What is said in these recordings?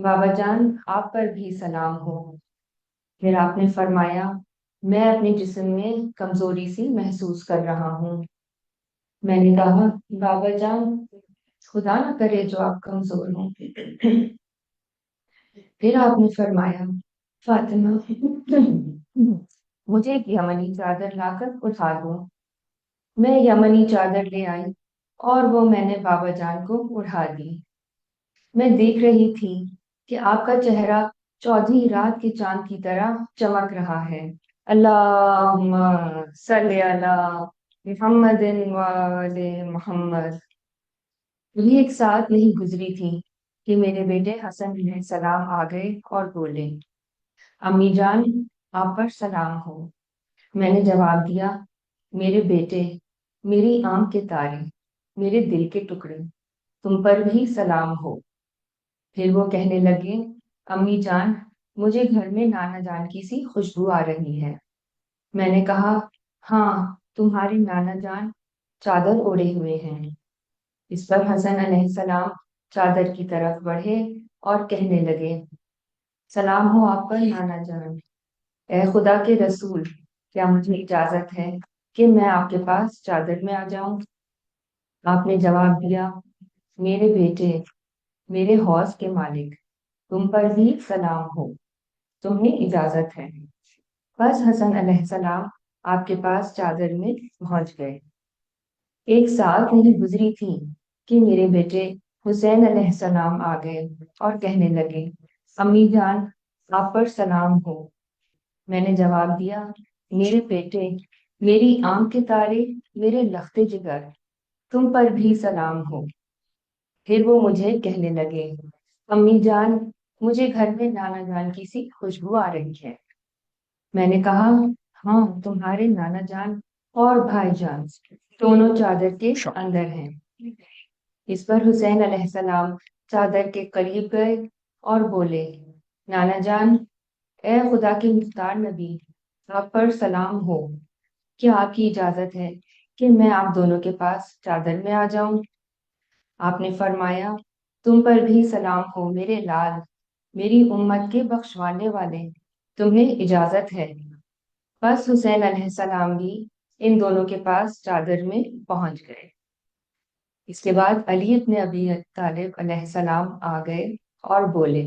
بابا جان آپ پر بھی سلام ہو۔ پھر آپ نے فرمایا میں اپنے جسم میں کمزوری سی محسوس کر رہا ہوں۔ میں نے کہا بابا جان خدا نہ کرے جو آپ کمزور ہوں۔ پھر آپ نے فرمایا فاطمہ مجھے ایک یمنی چادر لا کر اٹھا دو۔ میں یمنی چادر لے آئی اور وہ میں نے بابا جان کو اڑا دی۔ میں دیکھ رہی تھی کہ آپ کا چہرہ چودھویں رات کے چاند کی طرح چمک رہا ہے۔ اللہم صلی علی محمد وآل محمد۔ یہ ایک ساتھ نہیں گزری تھی کہ میرے بیٹے حسن علیہ السلام آ گئے اور بولے امی جان آپ پر سلام ہو۔ میں نے جواب دیا میرے بیٹے، میری آنکھ کے تارے، میرے دل کے ٹکڑے، تم پر بھی سلام ہو۔ پھر وہ کہنے لگے امی جان مجھے گھر میں نانا جان کی سی خوشبو آ رہی ہے۔ میں نے کہا ہاں تمہارے نانا جان چادر اوڑے ہوئے ہیں۔ اس پر حسن علیہ السلام چادر کی طرف بڑھے اور کہنے لگے سلام ہو آپ پر نانا جان۔ اے خدا کے رسول کیا مجھے اجازت ہے کہ میں آپ کے پاس چادر میں آ جاؤں؟ آپ نے جواب دیا میرے بیٹے، میرے حوض کے مالک، تم پر بھی سلام ہو، تمہیں اجازت ہے۔ بس حسن علیہ السلام آپ کے پاس چادر میں پہنچ گئے۔ ایک سال نہیں گزری تھی کہ میرے بیٹے حسین علیہ السلام آ گئے اور کہنے لگے امی جان آپ پر سلام ہو۔ میں نے جواب دیا میرے بیٹے، میری آنکھ کے تارے، میرے لخت جگر، تم پر بھی سلام ہو۔ پھر وہ مجھے کہنے لگے امی جان مجھے گھر میں نانا جان کی سی خوشبو آ رہی ہے۔ میں نے کہا ہاں تمہارے نانا جان اور بھائی جان دونوں چادر کے اندر ہیں۔ اس پر حسین علیہ السلام چادر کے قریب گئے اور بولے نانا جان، اے خدا کے مختار نبی آپ پر سلام ہو، کیا آپ کی اجازت ہے کہ میں آپ دونوں کے پاس چادر میں آ جاؤں؟ آپ نے فرمایا تم پر بھی سلام ہو میرے لال، میری امت کے بخشوانے والے، تمہیں اجازت ہے۔ بس حسین علیہ السلام بھی ان دونوں کے پاس چادر میں پہنچ گئے۔ اس کے بعد علی ابن ابی طالب علیہ السلام آ گئے اور بولے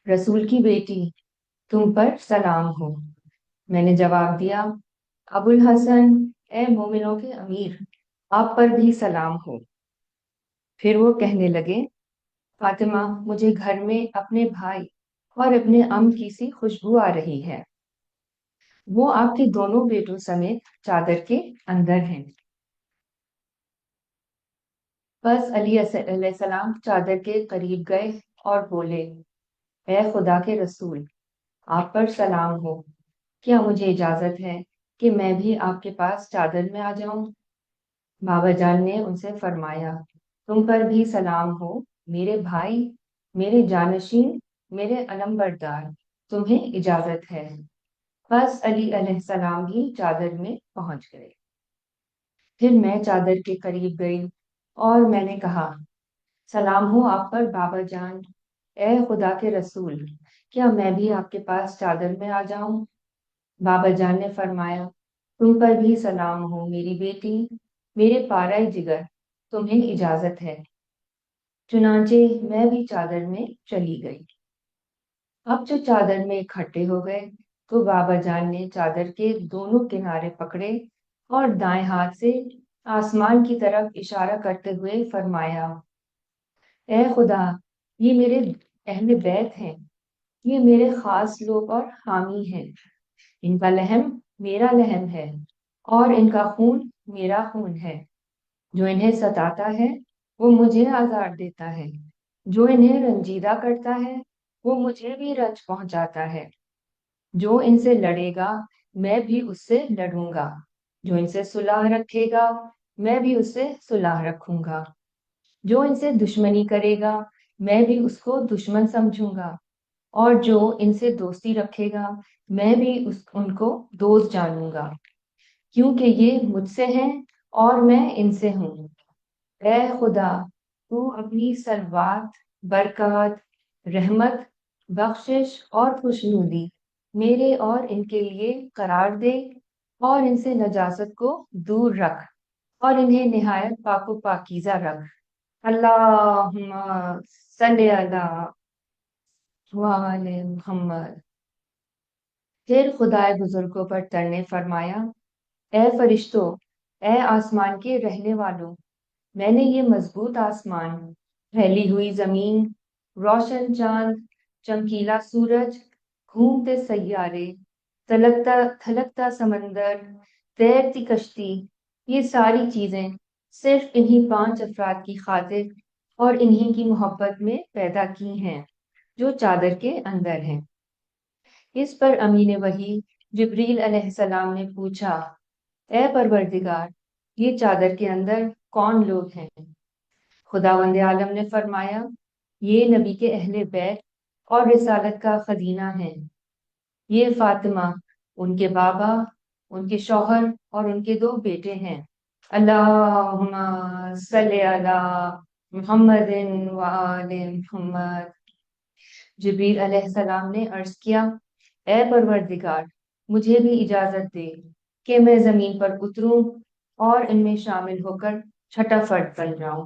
رسول کی بیٹی تم پر سلام ہو۔ میں نے جواب دیا ابو الحسن اے مومنوں کے امیر آپ پر بھی سلام ہو۔ پھر وہ کہنے لگے فاطمہ مجھے گھر میں اپنے بھائی اور اپنے ام کی سی خوشبو آ رہی ہے، وہ آپ کے دونوں بیٹوں سمیت چادر کے اندر ہیں۔ بس علی علیہ السلام چادر کے قریب گئے اور بولے اے خدا کے رسول آپ پر سلام ہو، کیا مجھے اجازت ہے کہ میں بھی آپ کے پاس چادر میں آ جاؤں؟ بابا جان نے ان سے فرمایا تم پر بھی سلام ہو میرے بھائی، میرے جانشین، میرے علم بردار، تمہیں اجازت ہے۔ بس علی علیہ السلام بھی چادر میں پہنچ گئے۔ پھر میں چادر کے قریب گئی اور میں نے کہا سلام ہو آپ پر بابا جان، اے خدا کے رسول کیا میں بھی آپ کے پاس چادر میں آ جاؤں؟ بابا جان نے فرمایا تم پر بھی سلام ہو میری بیٹی، میرے پارہ جگر، تمہیں اجازت ہے۔ چنانچہ میں بھی چادر میں چلی گئی۔ اب جو چادر میں اکٹھے ہو گئے تو بابا جان نے چادر کے دونوں کنارے پکڑے اور دائیں ہاتھ سے آسمان کی طرف اشارہ کرتے ہوئے فرمایا اے خدا یہ میرے اہل بیت ہیں، یہ میرے خاص لوگ اور حامی ہیں، ان کا لحم میرا لحم ہے اور ان کا خون میرا خون ہے۔ جو انہیں ستاتا ہے وہ مجھے آزار دیتا ہے، جو انہیں رنجیدہ کرتا ہے وہ مجھے بھی رنج پہنچاتا ہے۔ جو ان سے لڑے گا میں بھی اس سے لڑوں گا، جو ان سے صلح رکھے گا میں بھی اس سے صلح رکھوں گا، جو ان سے دشمنی کرے گا میں بھی اس کو دشمن سمجھوں گا، اور جو ان سے دوستی رکھے گا میں بھی ان کو دوست جانوں گا، کیونکہ یہ مجھ سے ہیں اور میں ان سے ہوں۔ اے خدا تو اپنی سلوات برکات، رحمت، بخشش اور خوشنودی میرے اور ان کے لیے قرار دے، اور ان سے نجاست کو دور رکھ، اور انہیں نہایت پاک و پاکیزہ رکھ۔ اللہم صلی علی وآل محمد۔ پھر خدائے بزرگوں پر ترنے فرمایا، اے فرشتوں، اے آسمان کے رہنے والوں، میں نے یہ مضبوط آسمان، پھیلی ہوئی زمین، روشن چاند، چمکیلا سورج، گھومتے سیارے، تھلکتا سمندر، تیرتی کشتی، یہ ساری چیزیں صرف انہی 5 افراد کی خاطر اور انہی کی محبت میں پیدا کی ہیں جو چادر کے اندر ہیں۔ اس پر امین وحی جبریل علیہ السلام نے پوچھا، اے پروردگار، یہ چادر کے اندر کون لوگ ہیں؟ خداوند عالم نے فرمایا، یہ نبی کے اہل بیت اور رسالت کا خزینہ ہیں۔ یہ فاطمہ، ان کے بابا، ان کے شوہر اور ان کے 2 بیٹے ہیں۔ اللہم صلی علی محمد وآل محمد۔ جبریل علیہ السلام نے عرض کیا، اے پروردگار، مجھے بھی اجازت دے کہ میں زمین پر اتروں اور ان میں شامل ہو کر چھٹا فرد بن جاؤں۔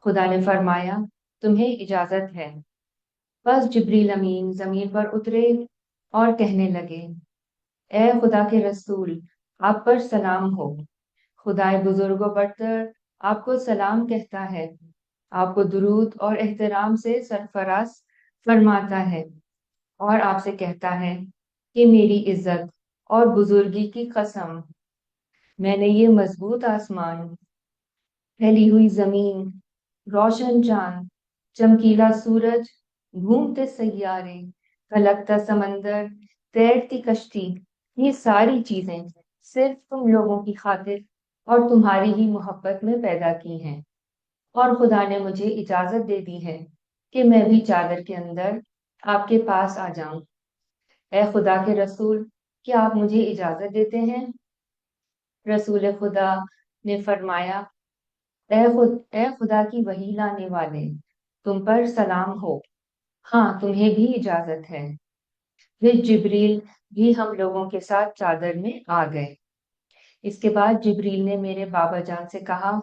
خدا نے فرمایا، تمہیں اجازت ہے۔ بس جبریل امین زمین پر اترے اور کہنے لگے، اے خدا کے رسول، آپ پر سلام ہو۔ خدائے بزرگ و برتر آپ کو سلام کہتا ہے، آپ کو درود اور احترام سے سرفراز فرماتا ہے، اور آپ سے کہتا ہے کہ میری عزت اور بزرگی کی قسم، میں نے یہ مضبوط آسمان، پھیلی ہوئی زمین، روشن چاند، چمکیلا سورج، گھومتے سیارے، پھلکتا سمندر، تیرتی کشتی، یہ ساری چیزیں صرف تم لوگوں کی خاطر اور تمہاری ہی محبت میں پیدا کی ہیں، اور خدا نے مجھے اجازت دے دی ہے کہ میں بھی چادر کے اندر آپ کے پاس آ جاؤں۔ اے خدا کے رسول، کیا آپ مجھے اجازت دیتے ہیں؟ رسول خدا نے فرمایا، اے خدا کی وحی لانے والے، تم پر سلام ہو، ہاں تمہیں بھی اجازت ہے۔ پھر جبریل بھی ہم لوگوں کے ساتھ چادر میں آ گئے۔ اس کے بعد جبریل نے میرے بابا جان سے کہا،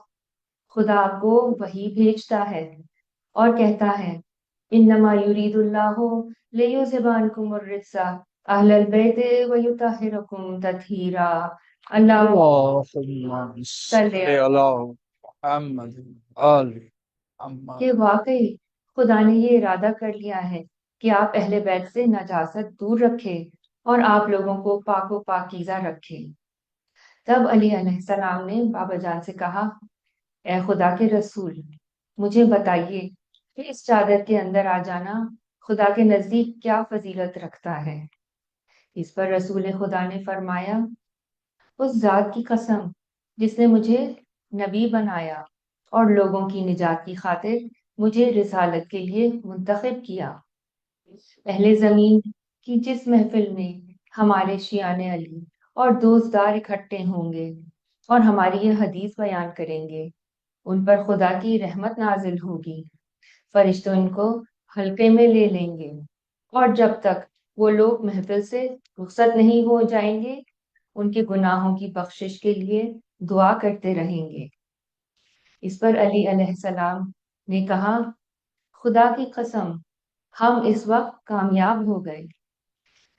خدا آپ کو وحی بھیجتا ہے اور کہتا ہے، انما یرید اللہ لیذھب عنکم الرجس اہل البیت ویطہرکم تطہیرا۔ اللہم صلی علی محمد آل محمد۔ کہ واقعی خدا نے یہ ارادہ کر لیا ہے کہ آپ اہل بیت سے نجاست دور رکھے اور آپ لوگوں کو پاک و پاکیزہ رکھے۔ تب علی علیہ السلام نے بابا جان سے کہا، اے خدا کے رسول، مجھے بتائیے کہ اس چادر کے اندر آ جانا خدا کے نزدیک کیا فضیلت رکھتا ہے؟ اس پر رسول خدا نے فرمایا، اس ذات کی قسم جس نے مجھے نبی بنایا اور لوگوں کی نجات کی خاطر مجھے رسالت کے لیے منتخب کیا، اہل زمین کی جس محفل میں ہمارے شیعان علی اور دوستدار اکٹھے ہوں گے اور ہماری یہ حدیث بیان کریں گے، ان پر خدا کی رحمت نازل ہوگی، فرشتوں ان کو حلقے میں لے لیں گے، اور جب تک وہ لوگ محفل سے رخصت نہیں ہو جائیں گے ان کے گناہوں کی بخشش کے لیے دعا کرتے رہیں گے۔ اس پر علی علیہ السلام نے کہا، خدا کی قسم، ہم اس وقت کامیاب ہو گئے۔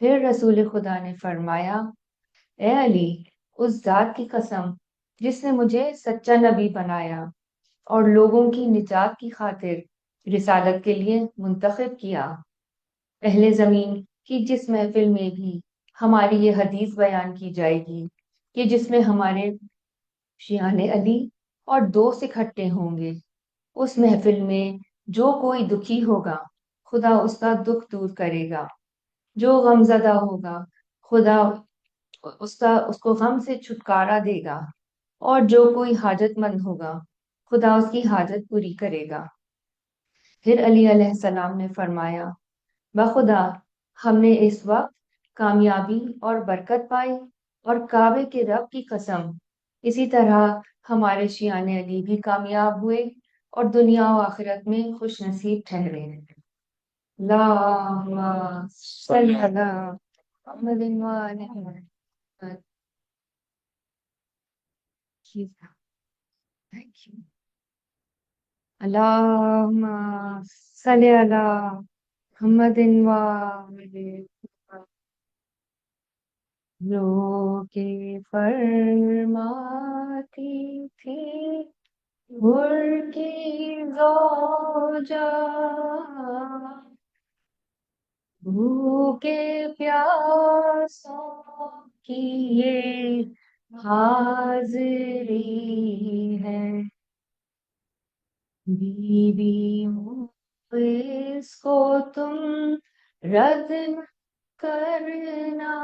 پھر رسول خدا نے فرمایا، اے علی، اس ذات کی قسم جس نے مجھے سچا نبی بنایا اور لوگوں کی نجات کی خاطر رسالت کے لیے منتخب کیا، اہل زمین کی جس محفل میں بھی ہماری یہ حدیث بیان کی جائے گی کہ جس میں ہمارے شیعان علی اور دوست اکٹھے ہوں گے، اس محفل میں جو کوئی دکھی ہوگا خدا اس کا دکھ دور کرے گا، جو غم زدہ ہوگا خدا اس کو غم سے چھٹکارا دے گا، اور جو کوئی حاجت مند ہوگا خدا اس کی حاجت پوری کرے گا۔ پھر علی علیہ السلام نے فرمایا، بخدا ہم نے اس وقت کامیابی اور برکت پائی، اور کعبے کے رب کی قسم اسی طرح ہمارے شیعان علی بھی کامیاب ہوئے اور دنیا و آخرت میں خوش نصیب ٹھہرے۔ اللہم صلی علی محمد و آل محمد۔ Thank you. اللہم صلی علی محمد و آل محمد۔ رو کے فرماتی تھی گر کی زوجہ، بھوکے پیاسوں کی یہ حاضری ہے، بیوی اس کو تم رد نہ کرنا،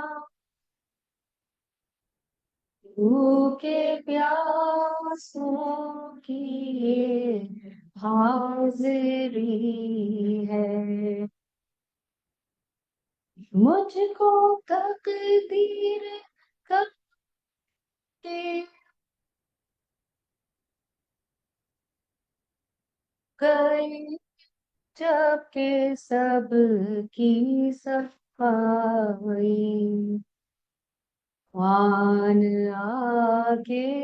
بھوکے پیاسوں کی یہ حاضری ہے، مجھ کو تقدیر کب کے گئی، جب کہ سب کی صفائی، خوان آگے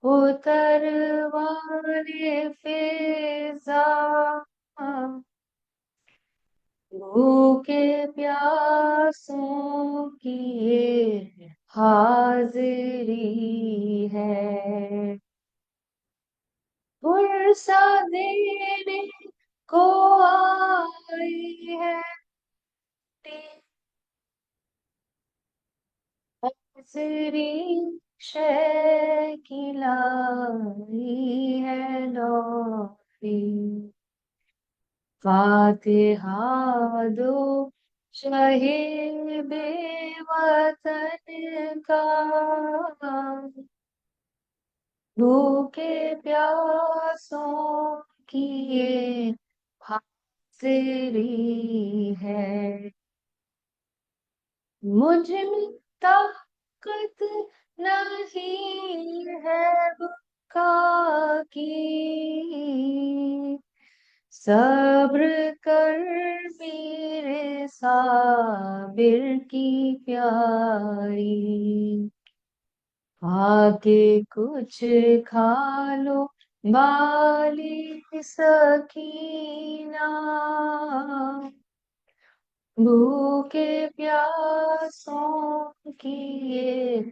اتروانے فضا، بھوکے پیاسوں کی یہ حاضری ہے، پرسا دینے کو آئی ہے، حاضری شے کی لائی ہے لوٹی، فاتحہ دو شہید بے وطن کا، بھوکے پیاسوں کی یہ حاضری ہے، مجھ میں طاقت نہیں ہے بکا کی، صبر کر میرے صابر کی پیاری، آ کے کچھ کھا لو بالی سکینہ، بھوکے پیاسوں کی یہ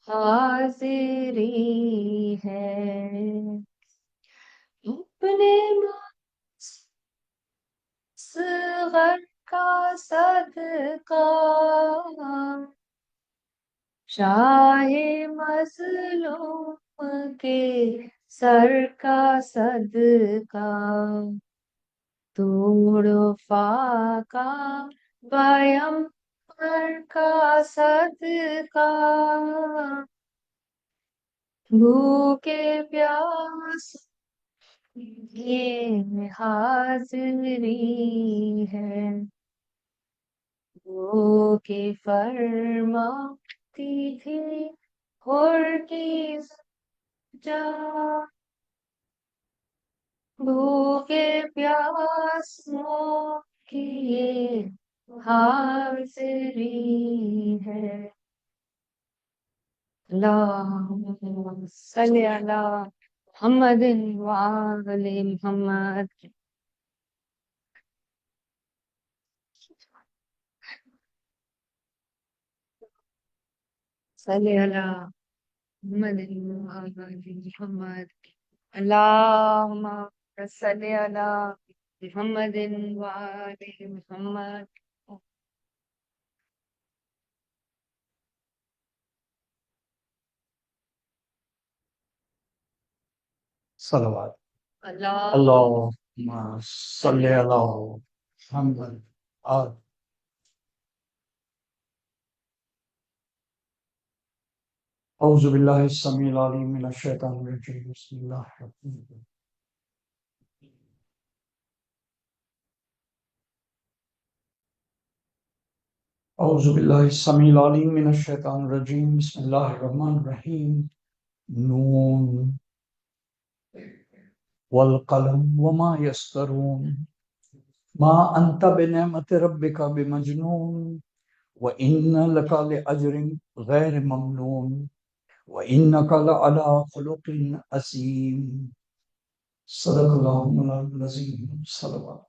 حاضری ہے، اپنے مصغر کا صدقہ، شاہ مظلوم کے سر کا صدقہ، توڑو فاقہ پیمبر کا صدقہ، بھوکے پیاس یہ حاضری ہے، وہ کہ فرماتی تھی حر کی جا، بھوکے پیاسوں کی یہ حاضری ہے، اللہم صلی علی محمد وآل محمد۔ صلی علی محمد وآل محمد، اللہم صلی علی محمد وآل محمد۔ صلوات اللہ اللہم صلی علی محمد آل۔ اعوذ باللہ السمیع العلیم من الشیطان الرجیم، بسم اللہ الرحمن الرحیم۔ اعوذ باللہ السمیع العلیم من الشیطان الرجیم، بسم اللہ الرحمن الرحیم۔ نون والقلم وما يسطرون ما أنت بنعمة ربك بمجنون وإن لك لأجر غير ممنون وإنك لعلى خلق أسيم صدق الله العظيم صلوات.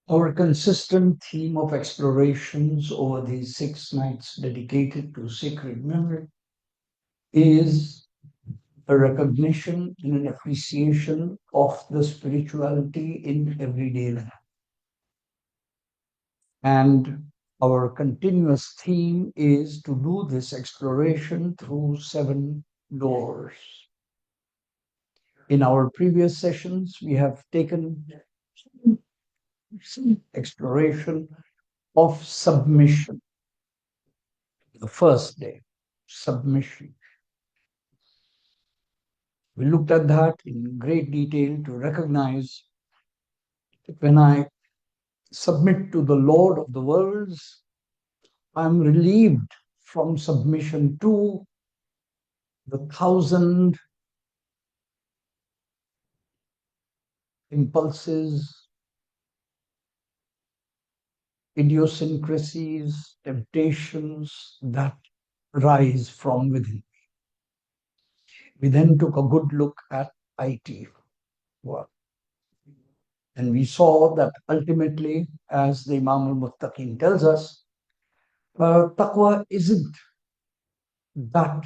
Our consistent theme of explorations over these 6 nights dedicated to sacred memory is a recognition and an appreciation of the spirituality in everyday life. And our continuous theme is to do this exploration through 7 doors. In our previous sessions, we have taken exploration of submission. The first day, submission. We looked at that in great detail to recognize that when I submit to the Lord of the worlds, I'm relieved from submission to the 1,000 impulses, idiosyncrasies, temptations that rise from within. We then took a good look at Piety work. And we saw that ultimately, as the Imam al-Muttaqin tells us, Taqwa that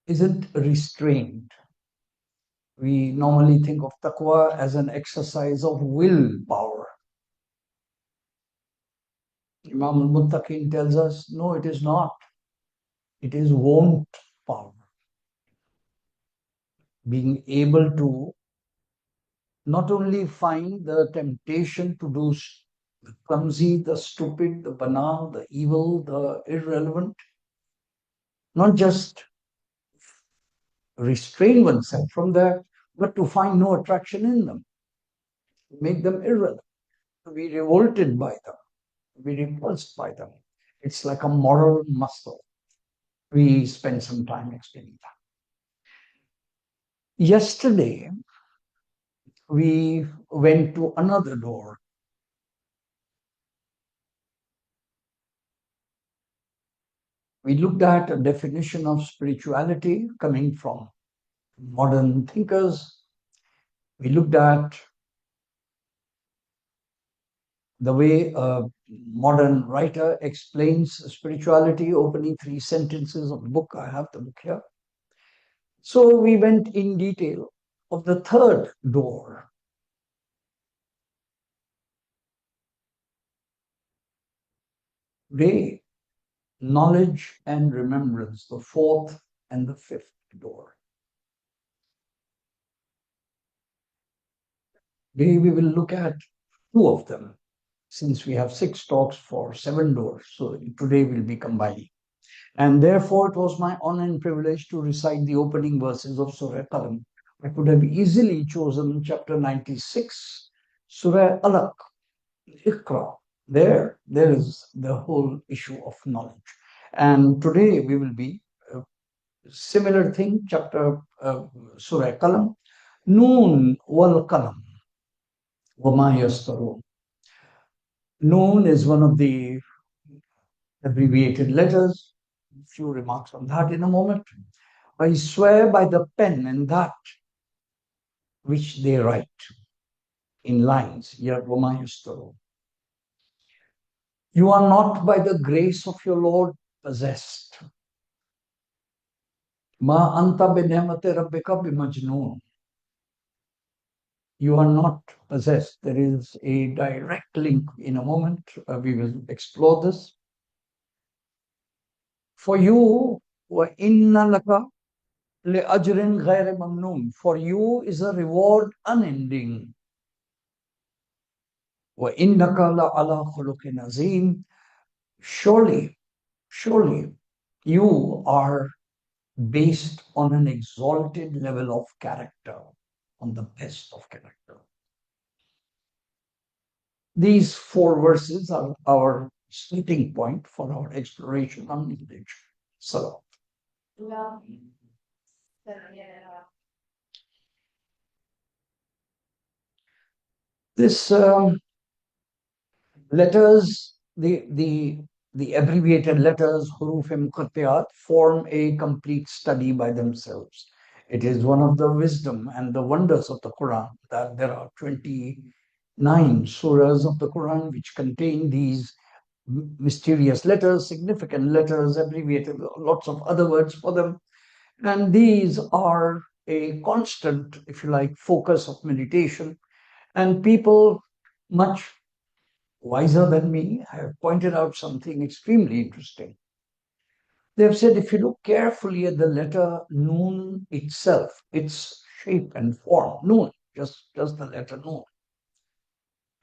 isn't restraint. We normally think of Taqwa as an exercise of willpower. Imam al-Muttaqin tells us, no, it is not. It is won't power. Being able to not only find the temptation to do the clumsy, the stupid, the banal, the evil, the irrelevant, not just restrain oneself from that, but to find no attraction in them, to make them irrelevant, to be revolted by them, to be repulsed by them. It's like a moral muscle. We spent some time explaining that. Yesterday, we went to another door. We looked at a definition of spirituality coming from modern thinkers. We looked at the way a modern writer explains spirituality, opening 3 sentences of the book. I have the book here. So we went in detail of the third door. Today, knowledge and remembrance, the fourth and the fifth door. Today we will look at 2 of them, since we have 6 talks for 7 doors. So today we'll be combining. And therefore, it was my honor and privilege to recite the opening verses of Surah Qalam. I could have easily chosen chapter 96, Surah Alaq, Iqra. There is the whole issue of knowledge. And today we will be similar thing, chapter Surah Qalam, Noon wal Qalam, wama yastarun. Noon is one of the abbreviated letters. A few remarks on that in a moment. I swear by the pen and that which they write in lines. You are not by the grace of your Lord possessed. Ma anta binehmati rabbika bimajnoon. You are not possessed. There is a direct link in a moment. We will explore this. For you, wa inna laka لأجر غير ممنون. For you is a reward unending. وإنك لعلى خلق عظيم. Surely, you are based on an exalted level of character, on the best of character. These 4 verses are our starting point for our exploration on knowledge. So, this letters, the abbreviated letters, huruf muqattiyat, form a complete study by themselves. It is one of the wisdom and the wonders of the Quran that there are 29 surahs of the Quran which contain these mysterious letters, significant letters, abbreviated, lots of other words for them. And these are a constant, if you like, focus of meditation. And people much wiser than me have pointed out something extremely interesting. They have said if you look carefully at the letter Noon itself, its shape and form, Noon, just the letter Noon,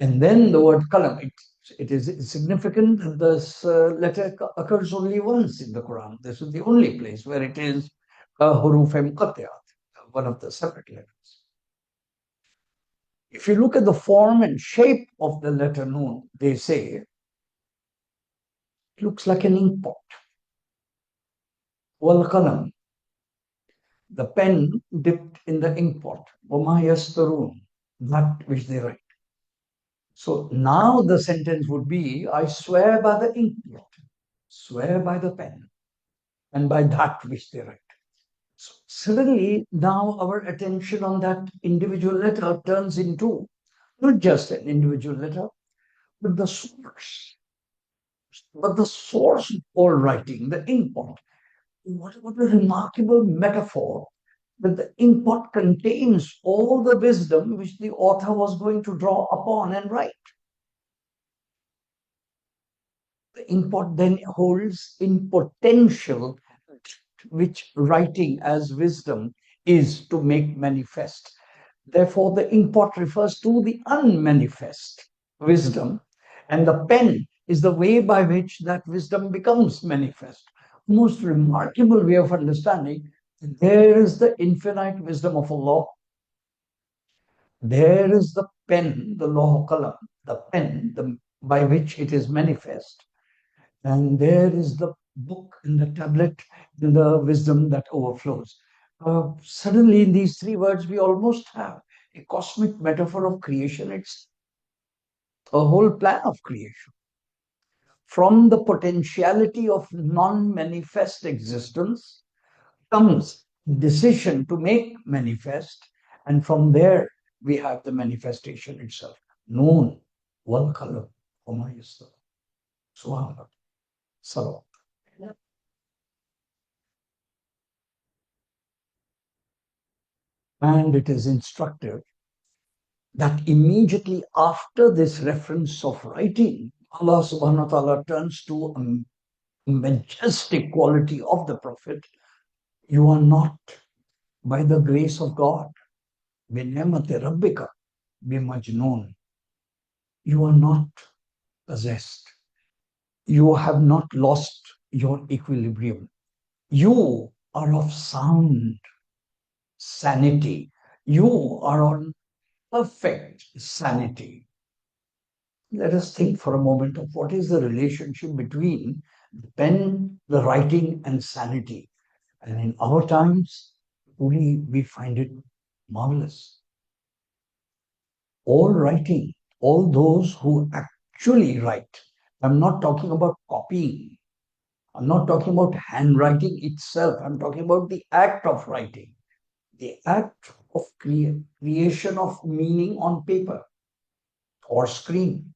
and then the word Kalam, it is significant that this letter occurs only once in the Quran. This is the only place where it is huruf muqattiyat, one of the separate letters. If you look at the form and shape of the letter Noon, they say it looks like an ink pot. Wal qalam, the pen dipped in the ink pot. Wama yastarun, that which they write. So now the sentence would be, I swear by the ink pot, swear by the pen, and by that which they write. So suddenly now our attention on that individual letter turns into not just an individual letter, but the source. But the source of all writing, the ink pot. What a remarkable metaphor that the ink pot contains all the wisdom which the author was going to draw upon and write. The ink pot then holds in potential which writing as wisdom is to make manifest. Therefore, the ink pot refers to the unmanifest wisdom, and the pen is the way by which that wisdom becomes manifest. Most remarkable way of understanding, there is the infinite wisdom of Allah. There is the pen, the law qalam, the pen by which it is manifest. And there is the book and the tablet and the wisdom that overflows. Suddenly, in these three words, we almost have a cosmic metaphor of creation. It's a whole plan of creation. From the potentiality of non-manifest existence comes decision to make manifest, and from there we have the manifestation itself. Noon, wal qalam, wama yastarun. Subhanallah. Salawat. And it is instructive that immediately after this reference of writing, Allah subhanahu wa ta'ala turns to a majestic quality of the Prophet. You are not, by the grace of God, بِنِعْمَةِ رَبِّكَ بِمَجْنُونَ. You are not possessed. You have not lost your equilibrium. You are of sound sanity. You are on perfect sanity. Let us think for a moment of what is the relationship between the pen, the writing, and sanity. And in our times, we find it marvelous. All writing, all those who actually write, I'm not talking about copying, I'm not talking about handwriting itself, I'm talking about the act of writing, the act of creation of meaning on paper or screen,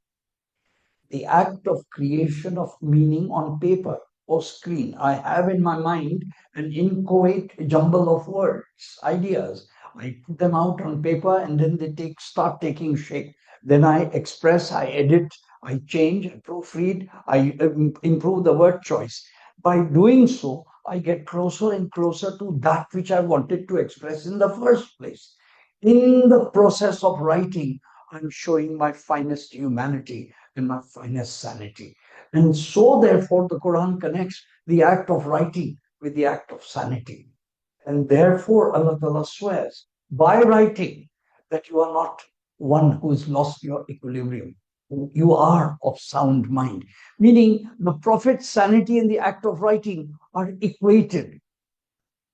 the act of creation of meaning on paper or screen. I have in my mind an inchoate jumble of words, ideas. I put them out on paper and then they start taking shape. Then I express, I edit, I change, I proofread, I improve the word choice. By doing so, I get closer and closer to that which I wanted to express in the first place. In the process of writing, I'm showing my finest humanity and my finest sanity. And so, therefore, the Quran connects the act of writing with the act of sanity. And therefore, Allah Ta'ala swears by writing that you are not one who has lost your equilibrium. You are of sound mind. Meaning, the Prophet's sanity and the act of writing are equated.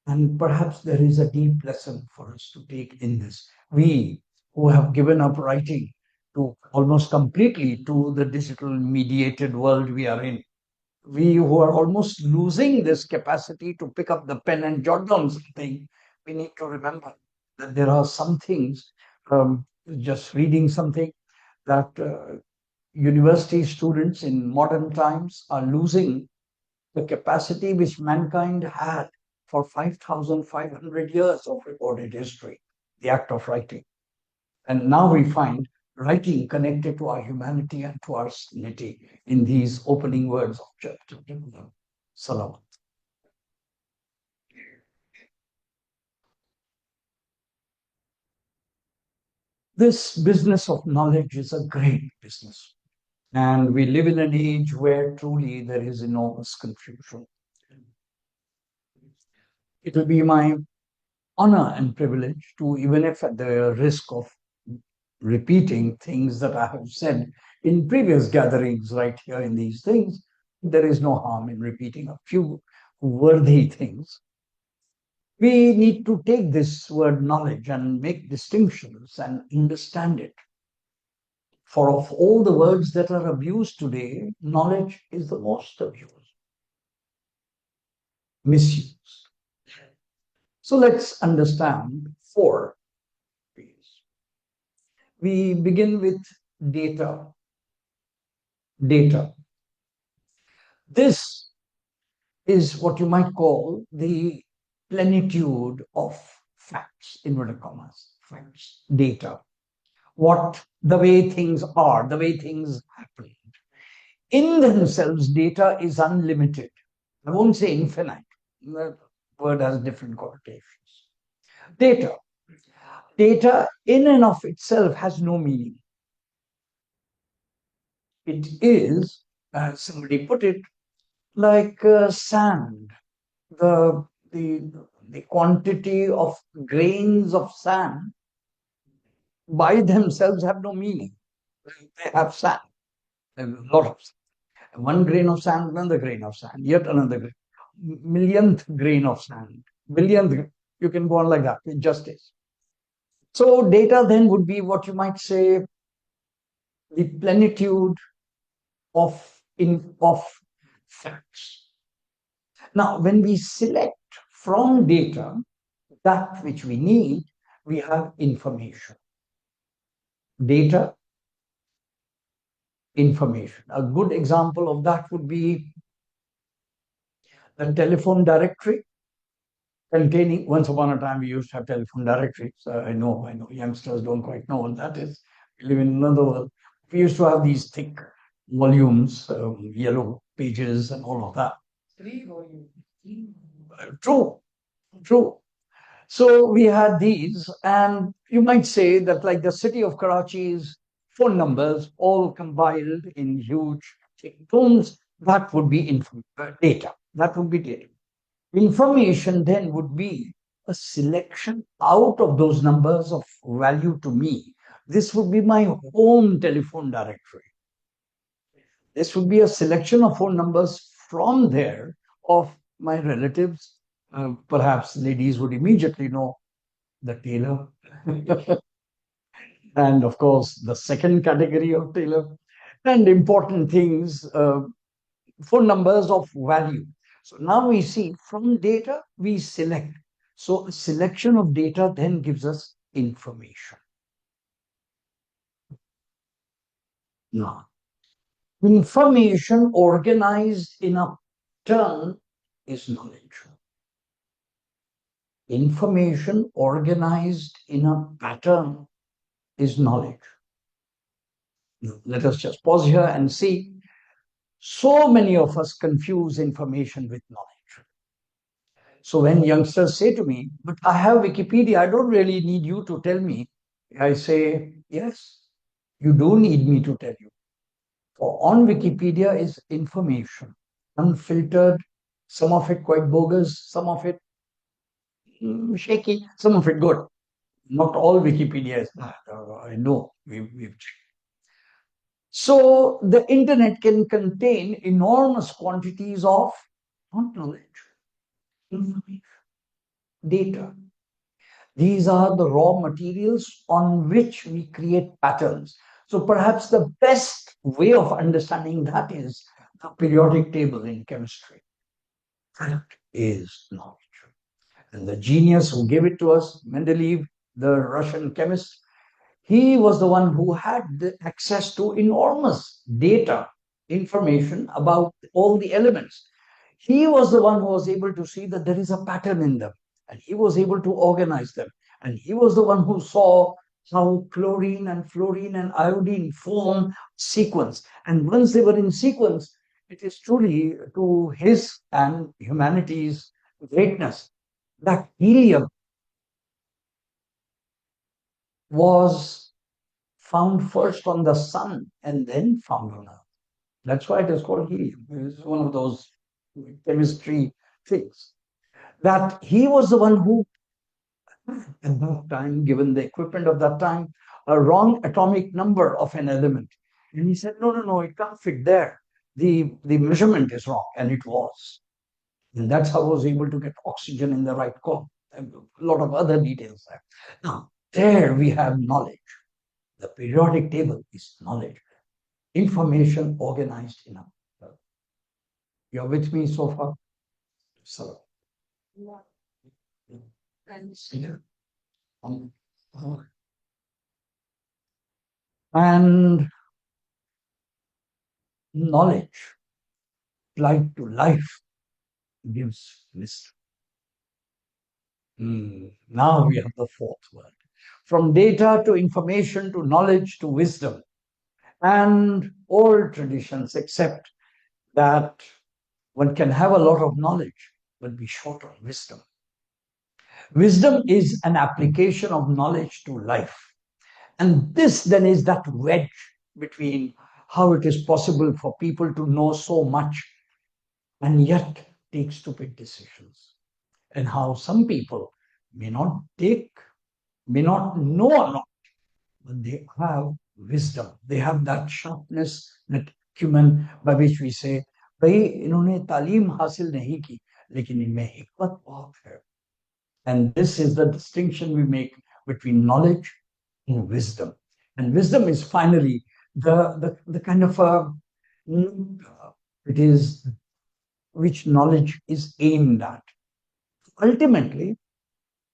And perhaps there is a deep lesson for us to take in this. We who have given up writing to almost completely to the digital mediated world we are in, we who are almost losing this capacity to pick up the pen and jot down something, we need to remember that there are some things, just reading something, that university students in modern times are losing the capacity which mankind had for 5,500 years of recorded history, the act of writing. And now we find writing connected to our humanity and to our sanity in these opening words of chapter Salam. This business of knowledge is a great business. And we live in an age where truly there is enormous confusion. It will be my honor and privilege to, even if at the risk of repeating things that I have said in previous gatherings right here in these things, there is no harm in repeating a few worthy things. We need to take this word knowledge and make distinctions and understand it. For of all the words that are abused today, knowledge is the most abused, misused. So let's understand four. We begin with data. Data. This is what you might call the plenitude of facts, inverted commas, facts, data. What the way things are, the way things happen. In themselves, data is unlimited. I won't say infinite. The word has different connotations. Data. Data in and of itself has no meaning. It is, as somebody put it, like sand. The, the, the quantity of grains of sand by themselves have no meaning. They have sand, a lot of sand. One grain of sand, another grain of sand, yet another grain, millionth grain of sand, billionth. You can go on like that. It just is. So data then would be what you might say the plenitude of facts. Now, when we select from data that which we need, we have information. Data, information. A good example of that would be the telephone directory containing, once upon a time we used to have telephone directories. I know youngsters don't quite know what that is. We live in another world. We used to have these thick volumes, yellow pages and all of that. Three volumes. True, true. So we had these, and you might say that, like the city of Karachi's phone numbers, all compiled in huge tomes, that would be data. That would be data. Information then would be a selection out of those numbers of value to me. This would be my home telephone directory. This would be a selection of phone numbers from there of my relatives. Perhaps ladies would immediately know the tailor. And of course, the second category of tailor. And important things, phone numbers of value. So now we see from data, we select. So a selection of data then gives us information. Now, information organized in a turn is knowledge. Information organized in a pattern is knowledge. Let us just pause here and see. So many of us confuse information with knowledge. So when youngsters say to me, but I have Wikipedia, I don't really need you to tell me. I say, yes, you do need me to tell you. For on Wikipedia is information, unfiltered, some of it quite bogus, some of it shaky, some of it good. Not all Wikipedia is bad. I know, we've checked. So the internet can contain enormous quantities of not knowledge, information, data. These are the raw materials on which we create patterns. So perhaps the best way of understanding that is the periodic table in chemistry. That is knowledge. And the genius who gave it to us, Mendeleev, the Russian chemist, he was the one who had the access to enormous data, information about all the elements. He was the one who was able to see that there is a pattern in them, and he was able to organize them. And he was the one who saw how chlorine and fluorine and iodine form sequence. And once they were in sequence, it is truly to his and humanity's greatness that helium was found first on the sun and then found on Earth. That's why it is called helium. It's one of those chemistry things. That he was the one who, at that time, given the equipment of that time, a wrong atomic number of an element. And he said, no, no, no, it can't fit there. The measurement is wrong. And it was. And that's how I was able to get oxygen in the right column. A lot of other details there. Now, there we have knowledge. The periodic table is knowledge, information organized in a. You're with me so far? So, yeah. Um, uh, and knowledge applied to life gives wisdom. Now we have the fourth word. From data to information to knowledge to wisdom. And all traditions accept that one can have a lot of knowledge but be short on wisdom. Wisdom is an application of knowledge to life. And this then is that wedge between how it is possible for people to know so much and yet take stupid decisions, and how some people may not take, may not know a lot, but they have wisdom. They have that sharpness, that acumen by which we say, भाई इन्होंने तालीम हासिल नहीं की लेकिन इनमें हिकमत बहुत है. And this is the distinction we make between knowledge and wisdom. And wisdom is finally the kind of it is which knowledge is aimed at. Ultimately,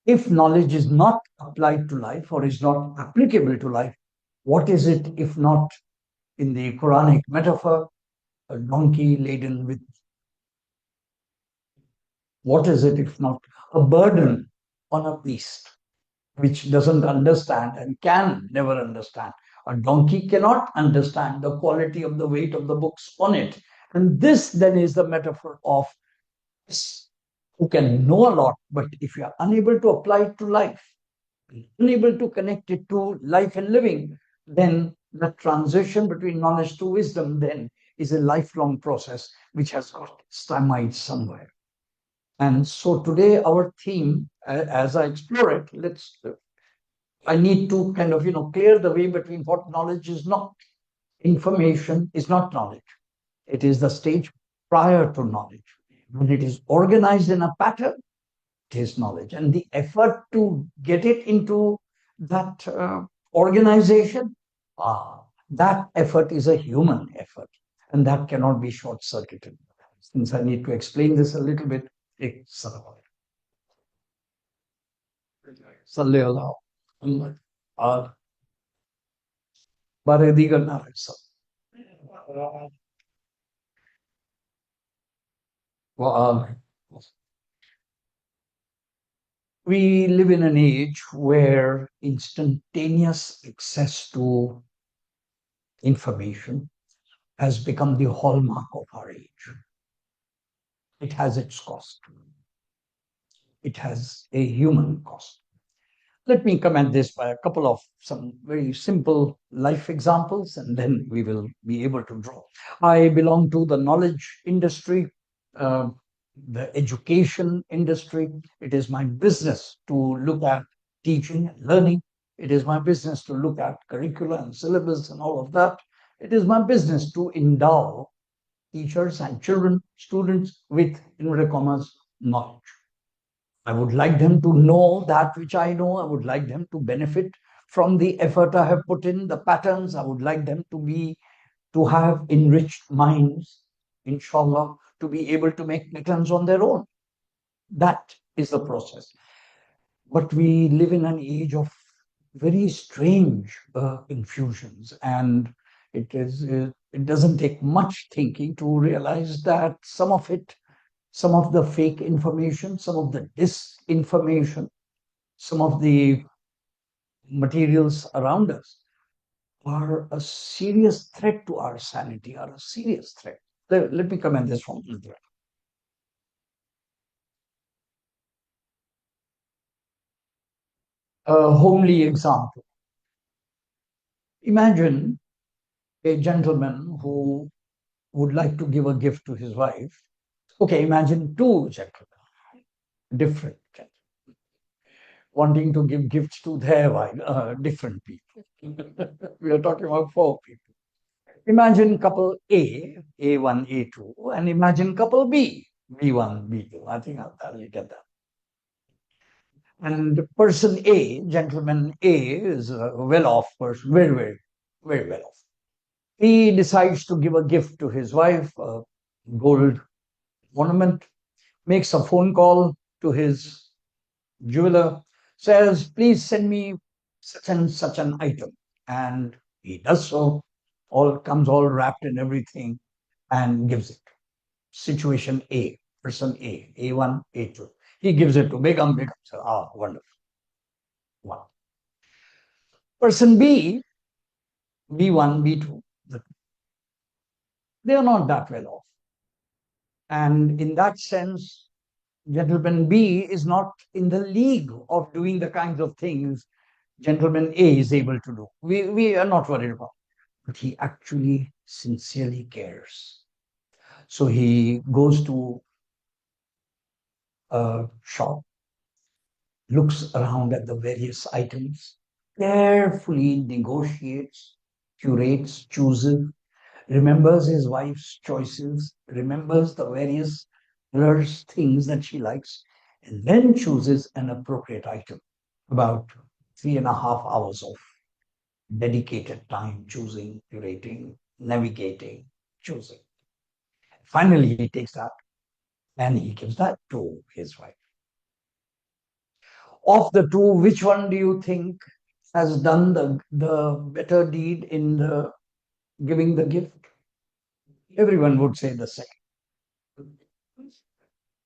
if knowledge is not applied to life or is not applicable to life, what is it if not, in the Quranic metaphor, a donkey laden with, what is it if not a burden on a beast which doesn't understand and can never understand? A donkey cannot understand the quality of the weight of the books on it. And this then is the metaphor of us who can know a lot, but if you are unable to apply it to life, unable to connect it to life and living, then the transition between knowledge to wisdom then is a lifelong process which has got stymied somewhere. And so today our theme, as I explore it, I need to kind of, clear the way between what knowledge is not. Information is not knowledge. It is the stage prior to knowledge. When it is organized in a pattern, it is knowledge. And the effort to get it into that organization, that effort is a human effort. And that cannot be short-circuited. Since I need to explain this a little bit, it's Salli Allah. और बारे दीगर ना रहे सब we live in an age where instantaneous access to information has become the hallmark of our age. It has its cost. It has a human cost. Let me comment this by a couple of some very simple life examples, and then we will be able to draw. I belong to the knowledge industry, the education industry. It is my business to look at teaching and learning. It is my business to look at curricula and syllabus and all of that. It is my business to endow teachers and children, students with inverted commas knowledge. I would like them to know that which I know. I would like them to benefit from the effort I have put in, the patterns. I would like them to have enriched minds, inshallah, to be able to make patterns on their own. That is the process. But we live in an age of very strange infusions, and it doesn't take much thinking to realize that some of the fake information, some of the disinformation, some of the materials around us are a serious threat to our sanity, are a serious threat. Let me comment this from another. A homely example. Imagine a gentleman who would like to give a gift to his wife. Okay, imagine two gentlemen, different gentlemen, wanting to give gifts to their wife, different people. We are talking about four people. Imagine couple A1, A2, and imagine couple B1, B2. I think I'll get that. And person A, gentleman A, is a well-off person, very, very, very well off. He decides to give a gift to his wife, a gold ornament, makes a phone call to his jeweler, says, please send me such and such an item. And he does so, all comes all wrapped in everything and gives it. Situation A, person A, A1, A2. He gives it to Begum, Begum says, ah, wonderful. Wow. Person B, B1, B2, they are not that well off. And in that sense, gentleman B is not in the league of doing the kinds of things gentleman A is able to do. We are not worried about it. But he actually sincerely cares. So he goes to a shop, looks around at the various items, carefully negotiates, curates, chooses, remembers his wife's choices, remembers the various colors, things that she likes, and then chooses an appropriate item. About 3.5 hours of dedicated time choosing, curating, navigating, choosing. Finally, he takes that and he gives that to his wife. Of the two, which one do you think has done the better deed in the giving the gift? Everyone would say the second.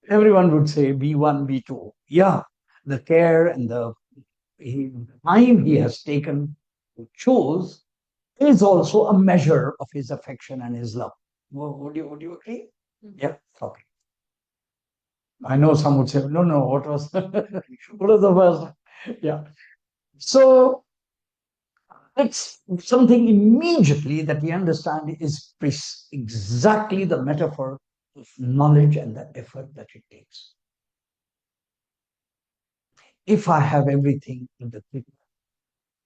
Everyone would say B1, B2. Yeah, the care and the time he has taken to choose is also a measure of his affection and his love. Would you agree? Yeah, okay. I know some would say, no, no, what was what was the first? Yeah. So it's something immediately that we understand is exactly the metaphor of knowledge and the effort that it takes. If I have everything in the tip,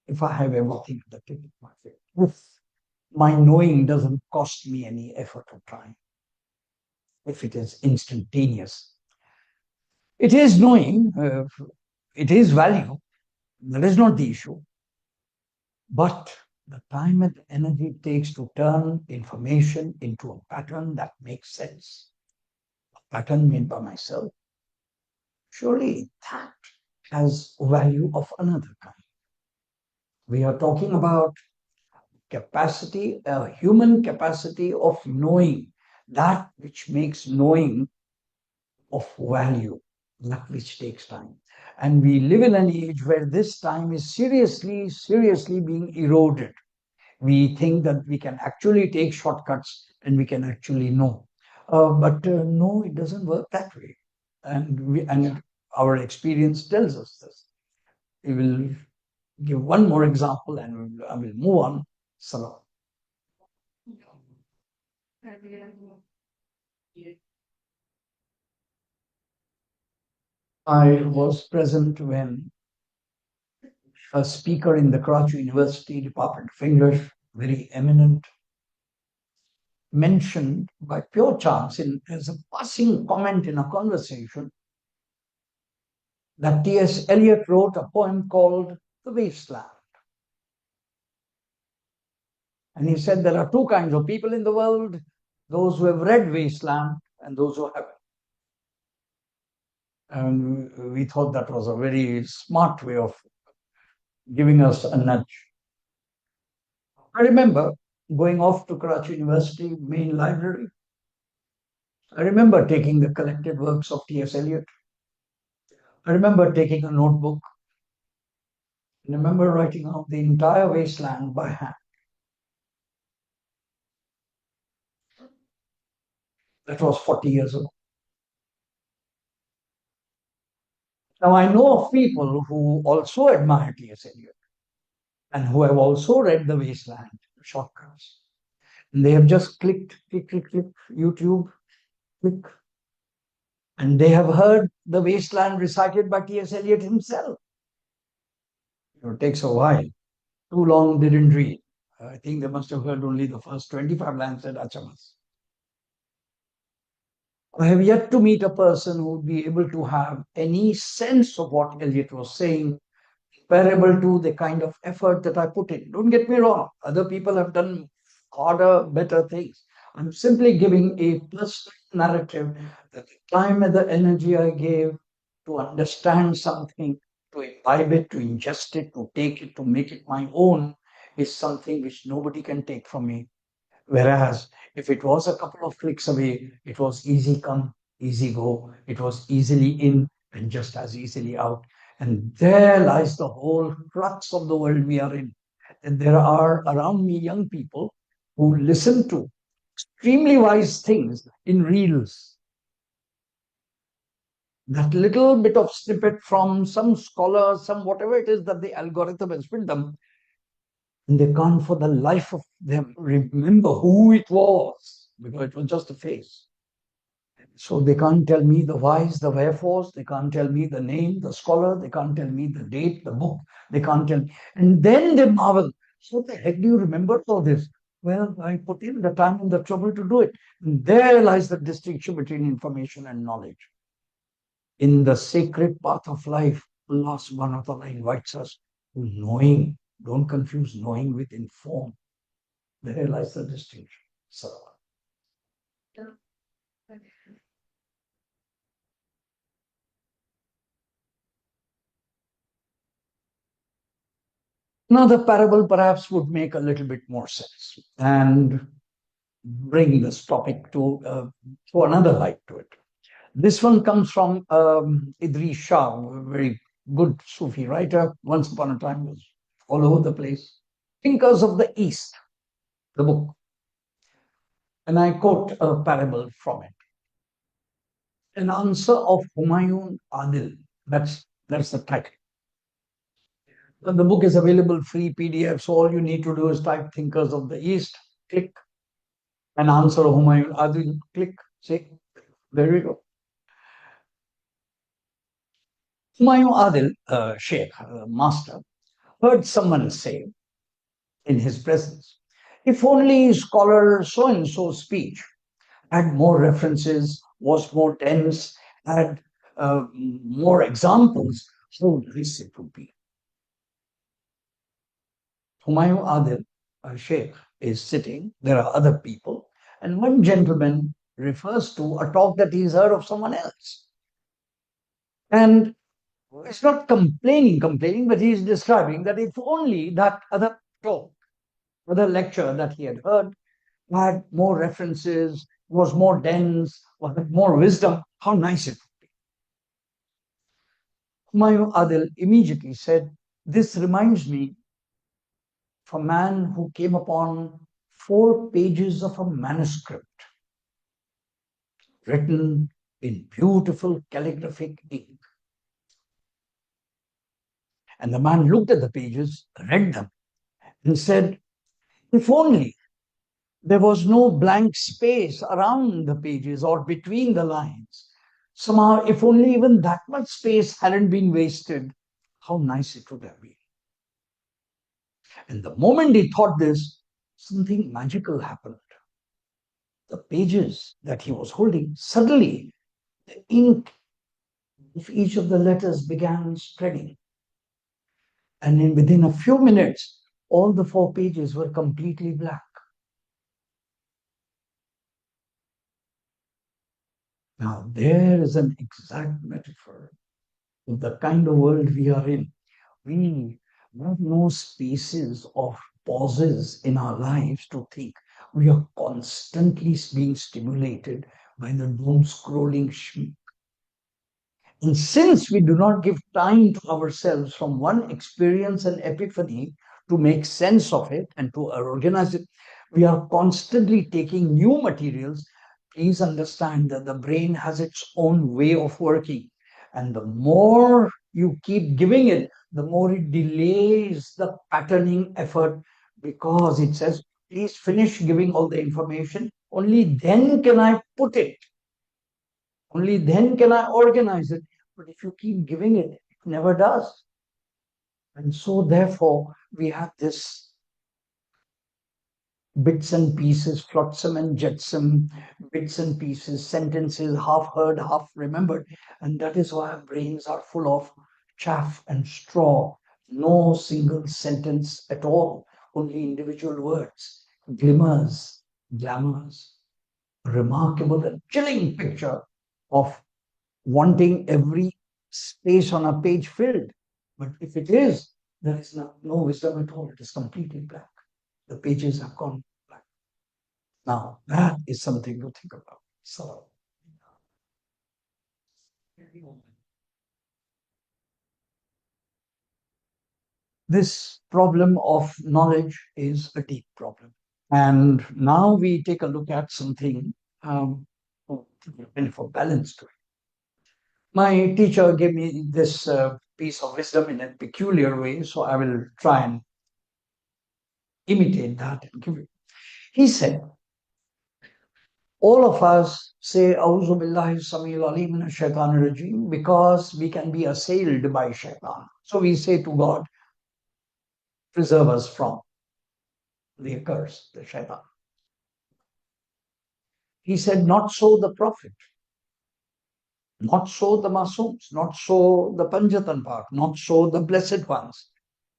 if I have everything in the tip of my finger, if my knowing doesn't cost me any effort or time, if it is instantaneous, it is knowing, it is value. That is not the issue. But the time and energy it takes to turn information into a pattern that makes sense, a pattern made by myself, surely that has value of another kind. We are talking about capacity, a human capacity of knowing that which makes knowing of value, that which takes time. And we live in an age where this time is seriously, seriously being eroded. We think that we can actually take shortcuts and we can actually know. But no, it doesn't work that way. And our experience tells us this. We will give one more example and I will move on. Salam. I was present when a speaker in the Karachi University Department of English, very eminent, mentioned by pure chance as a passing comment in a conversation that T.S. Eliot wrote a poem called The Wasteland. And he said there are two kinds of people in the world, those who have read Wasteland and those who haven't. And we thought that was a very smart way of giving us a nudge. I remember going off to Karachi University main library. I remember taking the collected works of T.S. Eliot. I remember taking a notebook. I remember writing out the entire Wasteland by hand. That was 40 years ago. Now I know of people who also admire T.S. Eliot and who have also read The Wasteland, shortcuts. And they have just clicked, click, click, click, YouTube, click, and they have heard The Wasteland recited by T.S. Eliot himself. It takes a while. Too long, didn't read. I think they must have heard only the first 25 lines at Achamas. I have yet to meet a person who would be able to have any sense of what Eliot was saying, comparable to the kind of effort that I put in. Don't get me wrong, other people have done harder, better things. I'm simply giving a personal narrative that the time and the energy I gave to understand something, to imbibe it, to ingest it, to take it, to make it my own, is something which nobody can take from me. Whereas if it was a couple of clicks away, it was easy come, easy go. It was easily in and just as easily out. And there lies the whole crux of the world we are in. And there are around me young people who listen to extremely wise things in reels. That little bit of snippet from some scholar, some whatever it is that the algorithm has built them, and they can't for the life of them remember who it was because it was just a face. So they can't tell me the whys, the wherefores, they can't tell me the name, the scholar, they can't tell me the date, the book, they can't tell me. And then they marvel, so the heck do you remember all this? Well, I put in the time and the trouble to do it. And there lies the distinction between information and knowledge. In the sacred path of life, Allah subhanahu wa ta'ala invites us to knowing. Don't confuse knowing with inform. There lies the distinction. So, now the parable perhaps would make a little bit more sense and bring this topic to another light to it. This one comes from Idris Shah, a very good Sufi writer. Once upon a time was all over the place. Thinkers of the East, the book. And I quote a parable from it. An answer of Humayun Adil. That's the title. And the book is available free PDF. So all you need to do is type Thinkers of the East, click an answer of Humayun Adil, click, see, there we go. Humayun Adil, Sheikh, master, heard someone say in his presence, if only scholar so and so speech had more references, was more dense, had more examples, how nice it would be. Humayun Adil, Sheikh, is sitting, there are other people, and one gentleman refers to a talk that he's heard of someone else. And it's not complaining, but he's describing that if only that other talk, other lecture that he had heard had more references, was more dense, had more wisdom, how nice it would be. Humayun Adil immediately said, this reminds me of a man who came upon 4 pages of a manuscript written in beautiful calligraphic ink. And the man looked at the pages, read them, and said, if only there was no blank space around the pages or between the lines. Somehow, if only even that much space hadn't been wasted, how nice it would have been. And the moment he thought this, something magical happened. the pages that he was holding, suddenly the ink of each of the letters began spreading. And within a few minutes, all the 4 pages were completely black. Now, there is an exact metaphor of the kind of world we are in. We have no spaces or pauses in our lives to think. We are constantly being stimulated by the doom scrolling. And since we do not give time to ourselves from one experience and epiphany to make sense of it and to organize it, we are constantly taking new materials. Please understand that the brain has its own way of working. And the more you keep giving it, the more it delays the patterning effort, because it says, please finish giving all the information. Only then can I put it. Only then can I organize it. But if you keep giving it, it never does. And so, therefore, we have this bits and pieces, flotsam and jetsam, bits and pieces, sentences half heard, half remembered. And that is why our brains are full of chaff and straw. No single sentence at all, only individual words, glimmers, glamours, a remarkable and chilling picture of wanting every space on a page filled. But if it is, there is no wisdom at all. It is completely black. The pages have gone black. Now, that is something to think about. So, this problem of knowledge is a deep problem. And now we take a look at something for balance to it. My teacher gave me this piece of wisdom in a peculiar way, so I will try and imitate that and give it. He said, all of us say, Auzu billahi samil alim min shaitan rajim, because we can be assailed by shaitan. So we say to God, preserve us from the curse, the shaitan. He said, not so the Prophet, not so the Masums, not so the Panjatan Pak, not so the blessed ones.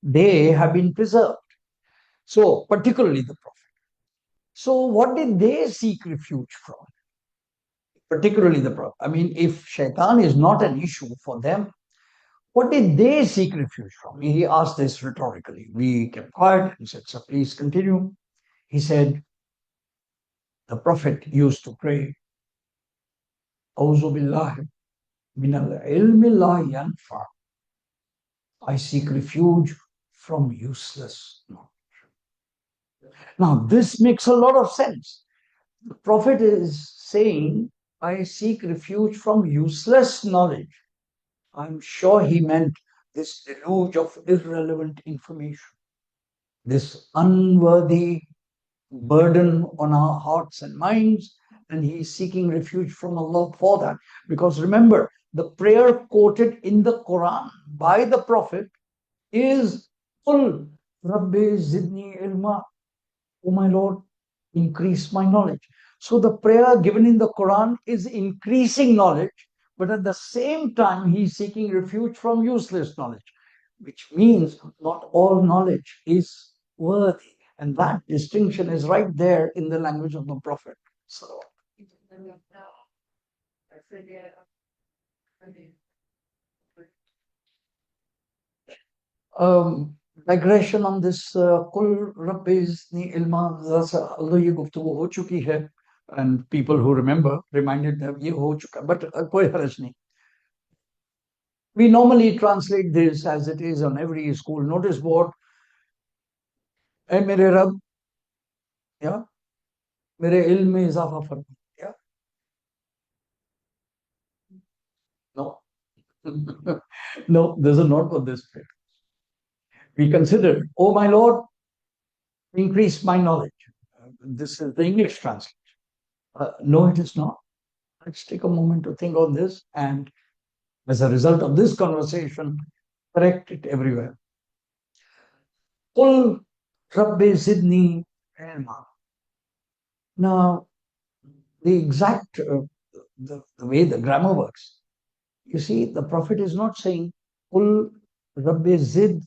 They have been preserved. So, particularly the Prophet. So, what did they seek refuge from? Particularly the Prophet. I mean, if shaitan is not an issue for them, what did they seek refuge from? He asked this rhetorically. We kept quiet. He said, so please continue. He said, the Prophet used to pray, Auzu billahi minal ilmi la yanfa. I seek refuge from useless knowledge. Now, this makes a lot of sense. The Prophet is saying, I seek refuge from useless knowledge. I'm sure he meant this deluge of irrelevant information, this unworthy burden on our hearts and minds, and he is seeking refuge from Allah for that. Because remember, the prayer quoted in the Quran by the Prophet is Qul Rabbi Zidni Ilma. Oh my Lord, increase my knowledge. So the prayer given in the Quran is increasing knowledge, but at the same time, he is seeking refuge from useless knowledge, which means not all knowledge is worthy. And that distinction is right there in the language of the Prophet. So, um, digression on this Kul Rabbi Zni Ilma Allah ye guftagu ho chuki hai, and people who remember reminded them ye ho chuka, but koi haraj nahi. We normally translate this as it is on every school notice board. Hey, mere Rab, yeah, mere ilm mein izafa farma. Yeah, no, no, this is not what this prayer. We consider, oh my Lord, increase my knowledge. This is the English translation. No, it is not. Let's take a moment to think on this, and as a result of this conversation, correct it everywhere. Qul Rabbi Zidni ilma. Now, the exact the way the grammar works. You see, the Prophet is not saying, Qul Rabbi Zid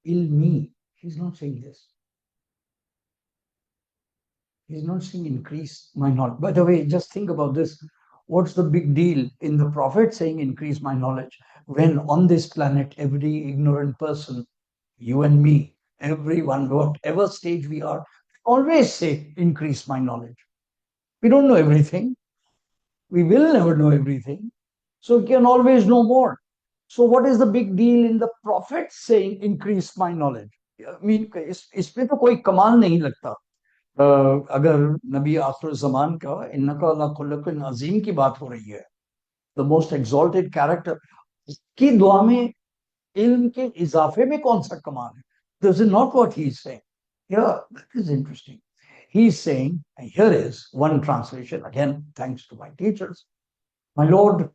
ilmi. He's not saying this. He's not saying increase my knowledge. By the way, just think about this. What's the big deal in the Prophet saying increase my knowledge when on this planet every ignorant person, you and me, everyone, whatever stage we are, always say increase my knowledge. We don't know everything. We will never know everything. So we can always know more. So what is the big deal in the Prophet saying increase my knowledge? I mean, इसमें तो कोई कमाल नहीं लगता. अगर नबी आखिर जमान का इन्नका अला खुल्कुन अजीम की बात हो रही है, द मोस्ट एग्जॉल्टेड कैरेक्टर की दुआ में इल्म के इजाफे में कौन सा कमाल है? This is not what he is saying. Yeah, that is interesting. He's saying, and here is one translation, again, thanks to my teachers. My Lord,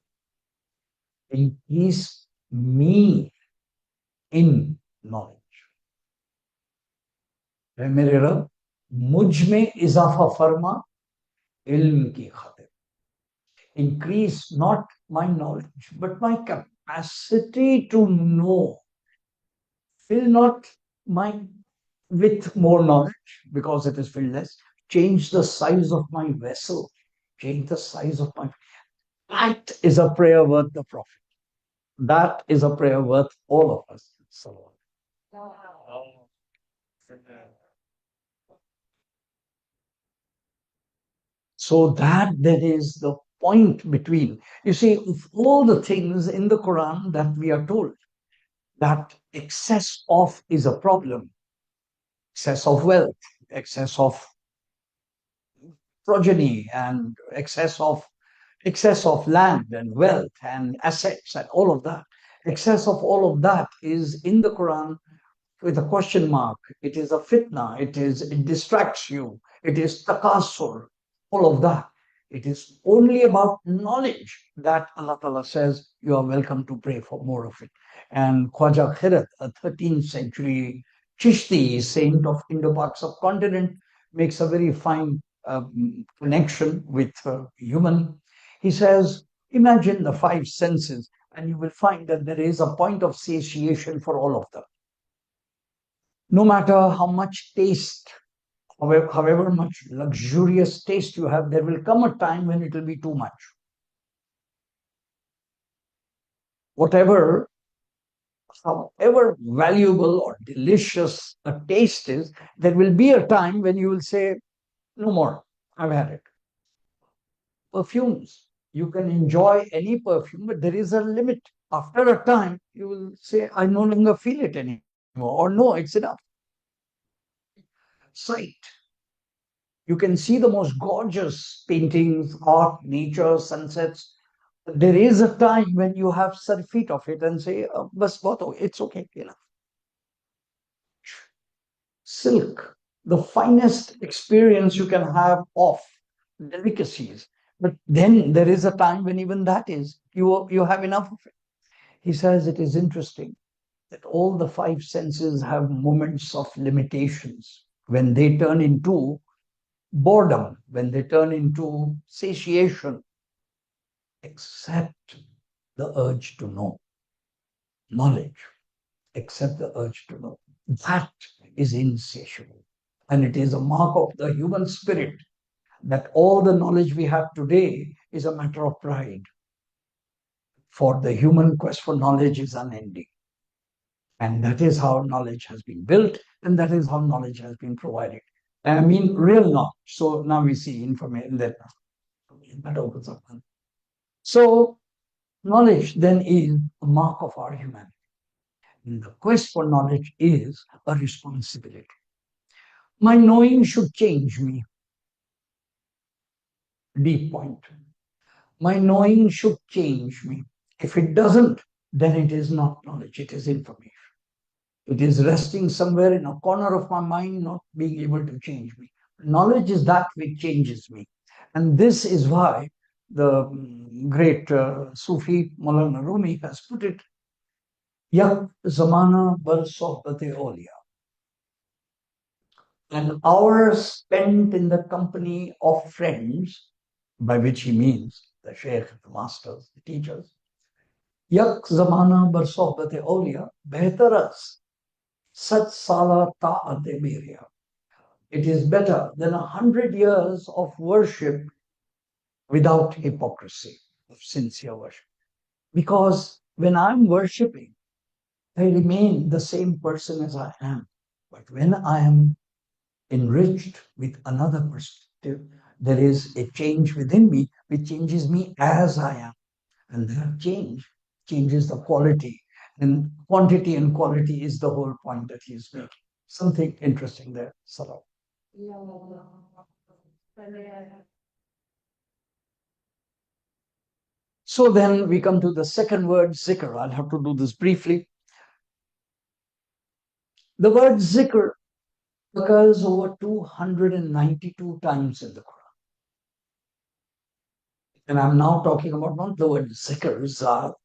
increase me in knowledge. है मेरे रब, मुझ में इजाफा फरमा इल्म की खातिर. Increase not my knowledge, but my capacity to know. Fill not my with more knowledge because it is filled less. Change the size of my vessel. Change the size of my. That is a prayer worth the Prophet. That is a prayer worth all of us. So that is the point between. You see, of all the things in the Quran that we are told that excess of is a problem, excess of wealth, excess of progeny, and excess of land and wealth and assets and all of that. Excess of all of that is in the Quran with a question mark. It is a fitna. It distracts you. It is takasur. All of that. It is only about knowledge that Allah Ta'ala says you are welcome to pray for more of it. And Khwaja Khirat, a 13th century Chishti saint of Indo-Pak subcontinent, makes a very fine connection with human. He says, imagine the five senses, and you will find that there is a point of satiation for all of them. No matter how much taste, however much luxurious taste you have, there will come a time when it will be too much. Whatever, however valuable or delicious a taste is, there will be a time when you will say, no more, I've had it. Perfumes, you can enjoy any perfume, but there is a limit. After a time, you will say, I no longer feel it anymore, or no, it's enough. Sight, you can see the most gorgeous paintings, art, nature, sunsets. There is a time when you have feet of it and say, bas bahut, it's okay, enough. Silk, the finest experience you can have of delicacies. But then there is a time when even that is, you have enough of it. He says it is interesting that all the five senses have moments of limitations when they turn into boredom, when they turn into satiation, except the urge to know. Knowledge, except the urge to know. That is insatiable. And it is a mark of the human spirit that all the knowledge we have today is a matter of pride. For the human quest for knowledge is unending. And that is how knowledge has been built, and that is how knowledge has been provided. I mean, real knowledge. So now we see information that opens up. So knowledge then is a mark of our humanity. And the quest for knowledge is a responsibility. My knowing should change me. Deep point. My knowing should change me. If it doesn't, then it is not knowledge, it is information. It is resting somewhere in a corner of my mind, not being able to change me. Knowledge is that which changes me. And this is why the great Sufi Maulana Rumi has put it, Yak zamana bar sohbate awliya. An hour spent in the company of friends, by which he means the sheikh, the masters, the teachers, yak zamana bar sohbat awliya behtaras sat sala ta'at beriya. It is better than 100 years of worship without hypocrisy, of sincere worship. Because when I'm worshipping, I remain the same person as I am. But when I am enriched with another perspective, there is a change within me which changes me as I am. And that change changes the quality. And quantity and quality is the whole point that he's making. Something interesting there, Salah. So then we come to the second word, zikr. I'll have to do this briefly. The word zikr occurs over 292 times in the Quran. And I'm now talking about not the word zikr, zal,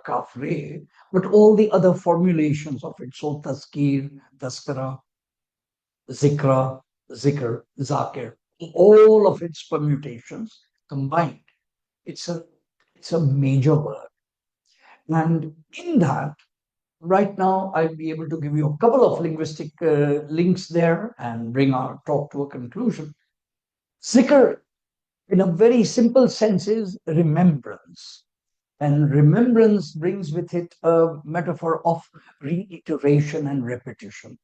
kaf, re, but all the other formulations of it. So tazkir, tazkara, zikra, zikr, zakir, all of its permutations combined. It's a, it's a major word. And in that, right now, I'll be able to give you a couple of linguistic links there and bring our talk to a conclusion. Zikr, in a very simple sense, is remembrance. And remembrance brings with it a metaphor of reiteration and repetition.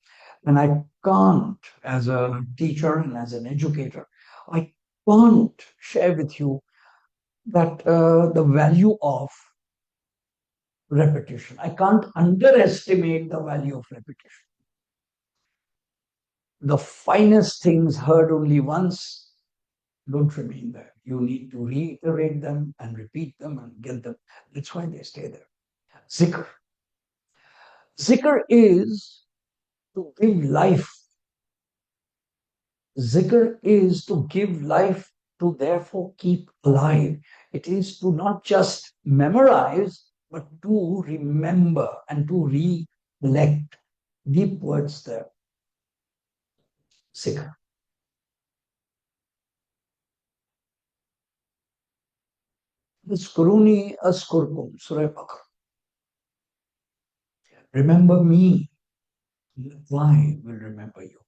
And I can't, as a teacher and as an educator, I can't share with you that the value of repetition. I can't underestimate the value of repetition. The finest things heard only once don't remain there. You need to reiterate them and repeat them and get them. That's why they stay there. Zikr. Zikr is to give life. Zikr is to give life, to therefore keep alive. It is to not just memorize, but to remember and to recollect. Deep words there. Zikr. Uskuruni askurkum, Surah Baqarah. Remember me, I will remember you.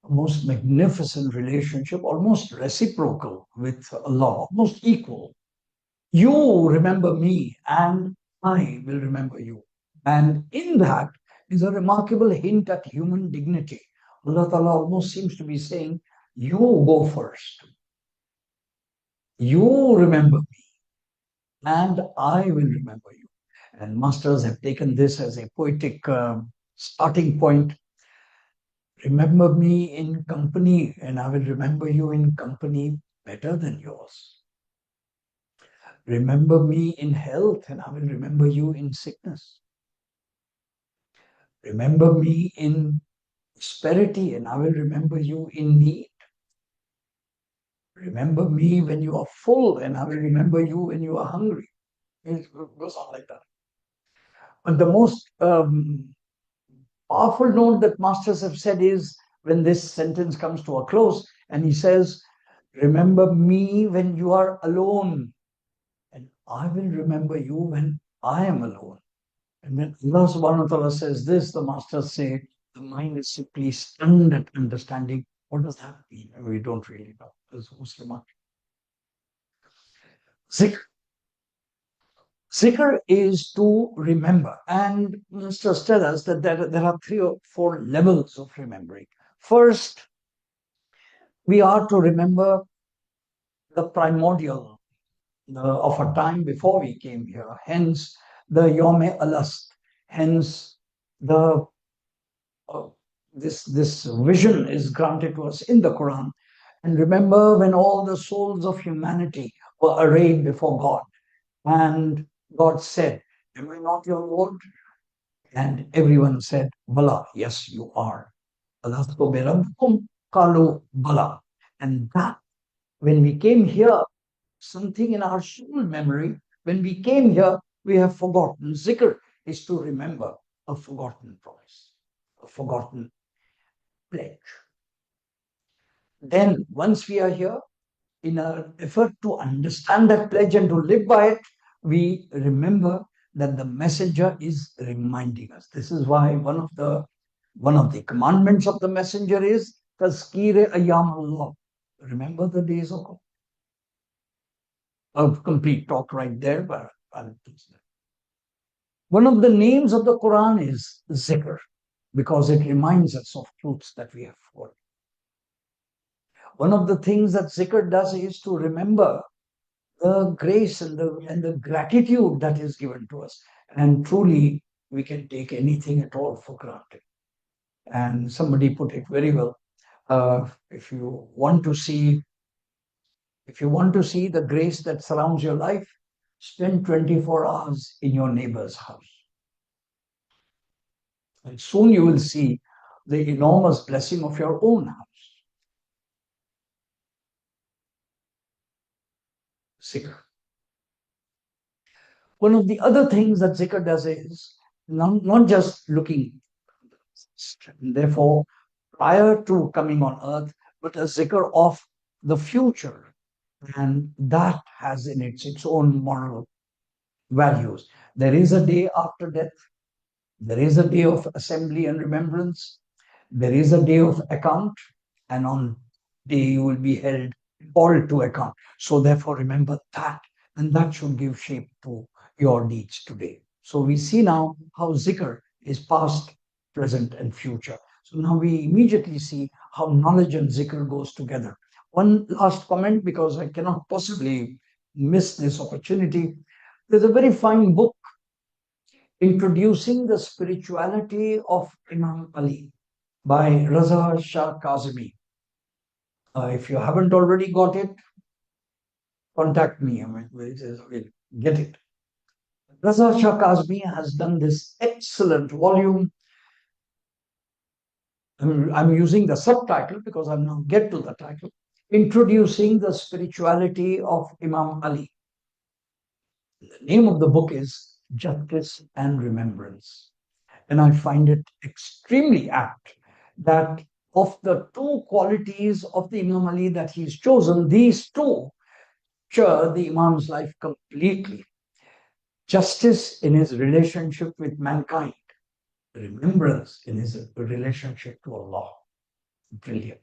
A most magnificent relationship, almost reciprocal with Allah, almost equal. You remember me, and I will remember you. And in that is a remarkable hint at human dignity. Allah Ta'ala almost seems to be saying, you go first. You remember me, and I will remember you. And masters have taken this as a poetic starting point. Remember me in company, and I will remember you in company better than yours. Remember me in health, and I will remember you in sickness. Remember me in prosperity, and I will remember you in need. Remember me when you are full, and I will remember you when you are hungry. It goes on like that. But the most powerful note that masters have said is when this sentence comes to a close, and he says, remember me when you are alone, and I will remember you when I am alone. And when Allah subhanahu wa ta'ala says this, the masters say, the mind is simply stunned at understanding. What does that mean? We don't really know. As Muslim. Zikr. Zikr is to remember. And masters tell us that there are 3 or 4 levels of remembering. First, we are to remember the primordial of a time before we came here. Hence, the Yom Alast. Hence, the this vision is granted to us in the Quran. And remember when all the souls of humanity were arrayed before God, and God said, "Am I not your Lord?" And everyone said, "Bala, yes, you are." Alastu bi rabbikum qalu bala. And that when we came here, something in our soul memory, when we came here, we have forgotten. Zikr is to remember a forgotten promise, a forgotten. pledge. Then, once we are here, in an effort to understand that pledge and to live by it, we remember that the messenger is reminding us. This is why one of the commandments of the messenger is Tazkir Ayyam Allah. Remember the days of a complete talk right there, but one of the names of the Quran is Zikr because it reminds us of truths that we have forgotten. One of the things that Zikr does is to remember the grace and the gratitude that is given to us. And truly, we can take anything at all for granted. And somebody put it very well. If you want to see, if you want to see the grace that surrounds your life, spend 24 hours in your neighbor's house. And soon you will see the enormous blessing of your own house. Zikr. One of the other things that Zikr does is not just looking, therefore, prior to coming on earth, but a zikr of the future. And that has in its own moral values. There is a day after death. There is a day of assembly and remembrance. There is a day of account. And on day you will be held all to account. So therefore remember that. And that should give shape to your deeds today. So we see now how zikr is past, present, and future. So now we immediately see how knowledge and zikr goes together. One last comment, because I cannot possibly miss this opportunity. There's a very fine book introducing the spirituality of Imam Ali by Raza Shah Kazmi. If you haven't already got it, contact me. I mean, we'll get it. Raza Shah Kazmi has done this excellent volume. I'm using the subtitle because I'll now get to the title. Introducing the Spirituality of Imam Ali. The name of the book is Justice and Remembrance. And I find it extremely apt that of the two qualities of the Imam Ali that he's chosen, these two share the Imam's life completely. Justice in his relationship with mankind, remembrance in his relationship to Allah. Brilliant.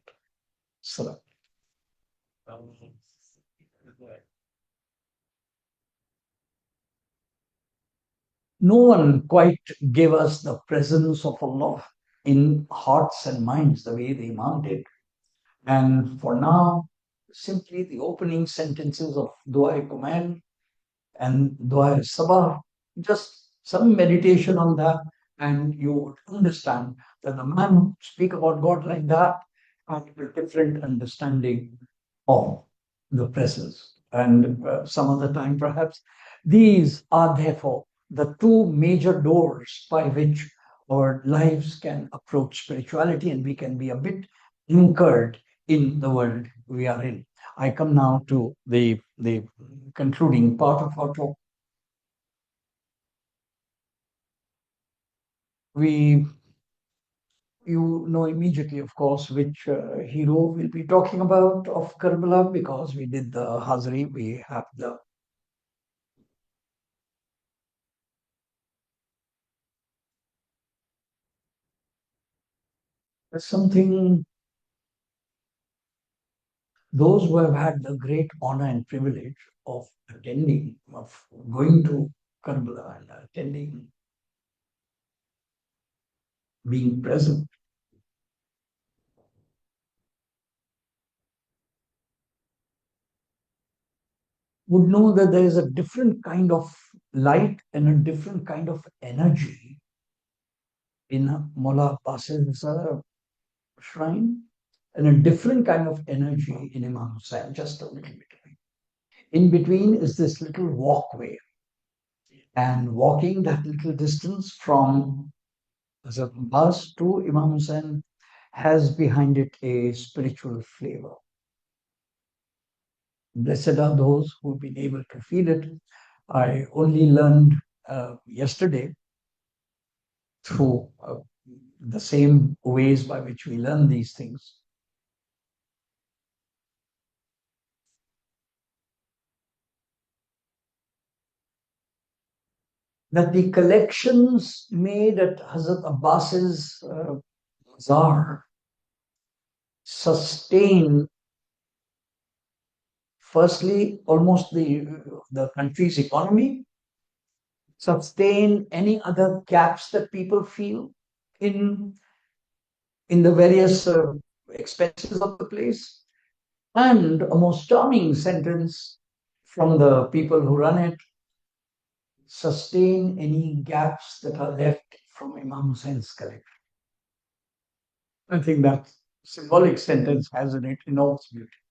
So, no one quite gave us the presence of Allah in hearts and minds the way the Imam did. And for now, simply the opening sentences of Dua Kumail and Dua Sabah, just some meditation on that, and you would understand that the man who speak about God like that has a different understanding of the presence. And some other time, perhaps, these are therefore the two major doors by which our lives can approach spirituality and we can be a bit anchored in the world we are in. I come now to the concluding part of our talk. You know immediately, of course, which hero we'll be talking about of Karbala because we did the Hazri. We have something. Those who have had the great honor and privilege of attending, of going to Karbala and attending, being present, would know that there is a different kind of light and a different kind of energy in Mullah Abbas's shrine, and a different kind of energy in Imam Hussain, just a little bit. In between is this little walkway, and walking that little distance from Hazrat Abbas to Imam Hussain has behind it a spiritual flavor. Blessed are those who've been able to feel it. I only learned yesterday through the same ways by which we learn these things. That the collections made at Hazrat Abbas's Mazar sustain, firstly, almost the country's economy, sustain any other gaps that people feel in, in the various expenses of the place, and a most charming sentence from the people who run it: sustain any gaps that are left from Imam Husain's collection. I think that symbolic sentence has in it enormous beauty.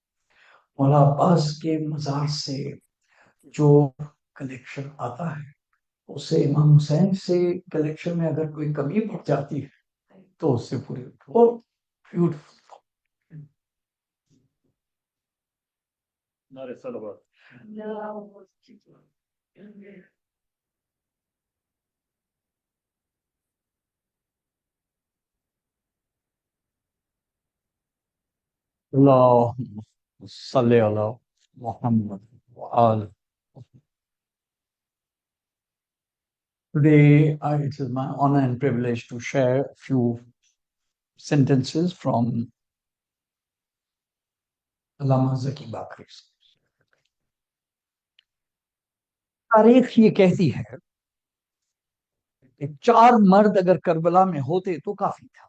मौला अब्बास के मजार से जो collection आता है, उससे इमाम हुसैन से कलेक्शन में अगर कोई कमी पड़ जाती है तो उससे पूरी वो ब्यूटीफुल. اللهم صل على محمد وآل. Today, it is my honor and privilege to share a few sentences from Allama Zaki Bakri. तारीख ये कहती है कि 4 मर्द अगर करबला में होते तो काफी था,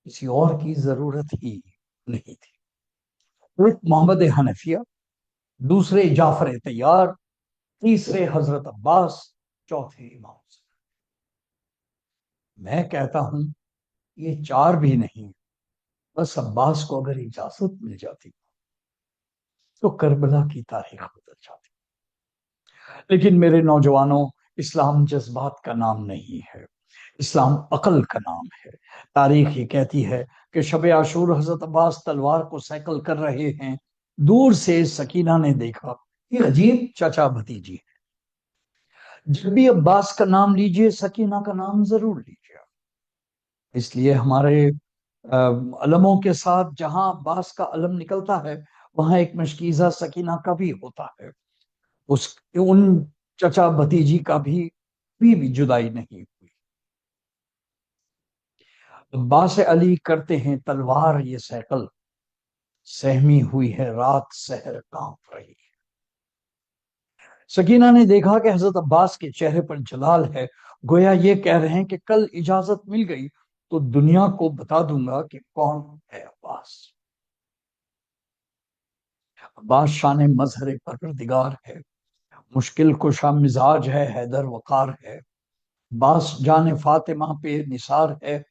किसी और की जरूरत ही नहीं थी. एक मोहम्मद हनफिया, दूसरे जाफर तैयार, तीसरे हजरत अब्बास, चौथे इमाम हुसैन. मैं कहता हूं ये 4 भी नहीं, बस अब्बास को अगर इजाजत मिल जाती तो करबला की तारीख बदल जाती. लेकिन मेरे नौजवानों, इस्लाम जज्बात का नाम नहीं है, इस्लाम अकल का नाम है. तारीख ये कहती है कि शब आशूर हजरत अब्बास तलवार को सैकल कर रहे हैं. दूर से सकीना ने देखा ये अजीब चाचा भतीजी है. जब भी अब्बास का नाम लीजिए सकीना का नाम जरूर लीजिए. इसलिए हमारे अलमों के साथ जहां अब्बास का अलम निकलता है वहां एक मशकीजा सकीना का भी होता है. उस उन चचा भतीजी का भी जुदाई नहीं हुई. अब्बास अली करते हैं तलवार ये सैकल, सहमी हुई है रात सहर कांप रही. सकीना ने देखा कि हजरत अब्बास के चेहरे पर जलाल है, गोया ये कह रहे हैं कि कल इजाजत मिल गई तो दुनिया को बता दूंगा कि कौन है अब्बास. अब्बास शान मजहर परवरदिगार है, मुश्किल कुशा मिजाज है, हैदर वकार है. अब्बास जान फातिमा पे निसार है,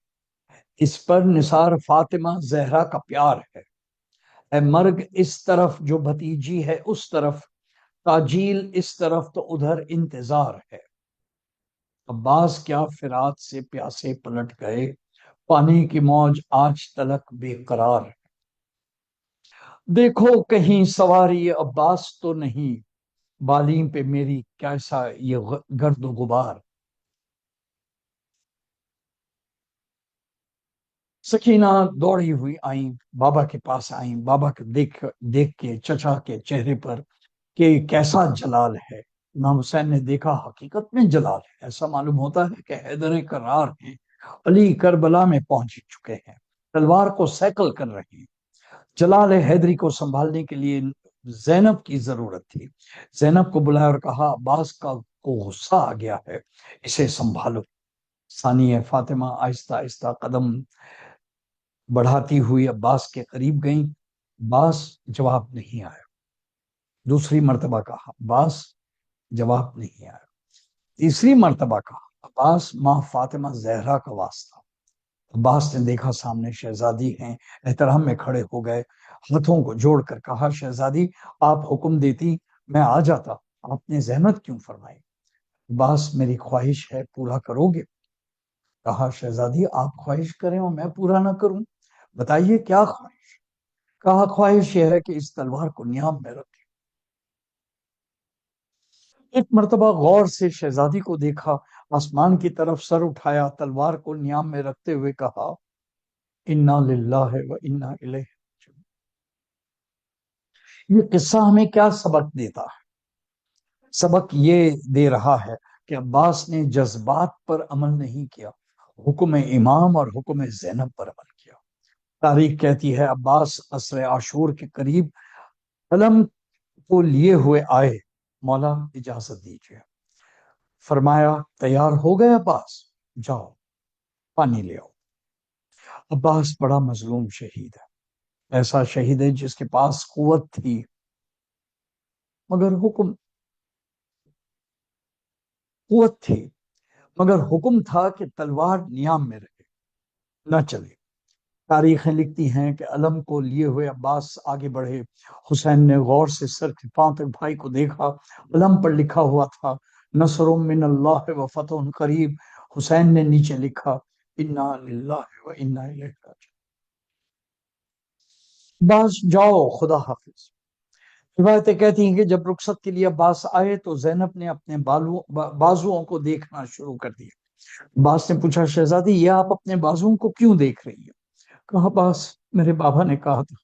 इस पर निसार फातिमा जहरा का प्यार है. ए मर्ग इस तरफ जो भतीजी है उस तरफ, ताजील इस तरफ तो उधर इंतजार है. अब्बास क्या फिरात से प्यासे पलट गए, पानी की मौज आज तलक बेकरार है. देखो कहीं सवारी अब्बास तो नहीं, बालीम पे मेरी कैसा ये गर्द गुबार. सकीना दौड़ी हुई आई, बाबा के पास आई. बाबा को देख देख के चचा के चेहरे पर कि कैसा जलाल है. इमाम हुसैन ने देखा हकीकत में जलाल है. ऐसा मालूम होता है कि हैदर करार हैं, अली करबला में पहुंच चुके हैं, तलवार को सैकल कर रहे हैं. जलाल हैदरी को संभालने के लिए जैनब की जरूरत थी. जैनब को बुलाया और कहा अब्बास का को गुस्सा आ गया है, इसे संभालो. सानिया फातिमा आहिस्ता आहिस्ता कदम बढ़ाती हुई अब्बास के करीब गई. अब्बास जवाब नहीं आया. दूसरी मर्तबा कहा अब्बास जवाब नहीं आया. तीसरी मर्तबा कहा अब्बास माँ फातिमा जहरा का वास्ता. अब्बास ने देखा सामने शहजादी हैं, एहतराम में खड़े हो गए, हाथों को जोड़कर कहा शहजादी आप हुक्म देती मैं आ जाता, आपने जहमत क्यों फरमाई. अब्बास मेरी ख्वाहिश है पूरा करोगे. कहा शहजादी आप ख्वाहिश करें और मैं पूरा ना करूं, बताइए क्या ख्वाहिश. कहा ख्वाहिश यह है कि इस तलवार को नियाम में रखें. एक मर्तबा गौर से शहजादी को देखा, आसमान की तरफ सर उठाया, तलवार को नियाम में रखते हुए कहा, इन्ना लिल्लाहि व इन्ना इलैहि राजिऊन। ये किस्सा हमें क्या सबक देता है? सबक ये दे रहा है कि अब्बास ने जज्बात पर अमल नहीं किया, हुक्म इमाम और हुक्म ज़ैनब पर अमल किया। तारीख कहती है अब्बास असर आशूर के करीब कलम को लिए हुए आए। मौला इजाजत दीजिए। फरमाया, तैयार हो गए अब्बास, जाओ पानी ले आओ। अब्बास बड़ा मजलूम शहीद है, ऐसा शहीद है जिसके पास कुवत थी, मगर हुक्म कुवत थी मगर हुक्म था कि तलवार नियाम में रहे, न चले। तारीखें लिखती हैं कि अलम को लिए हुए अब्बास आगे बढ़े। हुसैन ने गौर से सर के पांव तक भाई को देखा। अलम पर लिखा हुआ था, नसरुम मिन अल्लाह व फतहुन करीब। हुसैन ने नीचे लिखा, इन्ना लिल्लाहि व इन्ना इलैहि राजिऊन। अब्बास जाओ, खुदा हाफिज। रिवायतें कहती हैं कि जब रुखसत के लिए अब्बास आए तो जैनब ने अपने बाजुओं को देखना शुरू कर दिया। अब्बास ने पूछा, शहजादी ये आप अपने बाजुओं को क्यों देख रही हैं? कहा, अब्बास, मेरे बाबा ने कहा था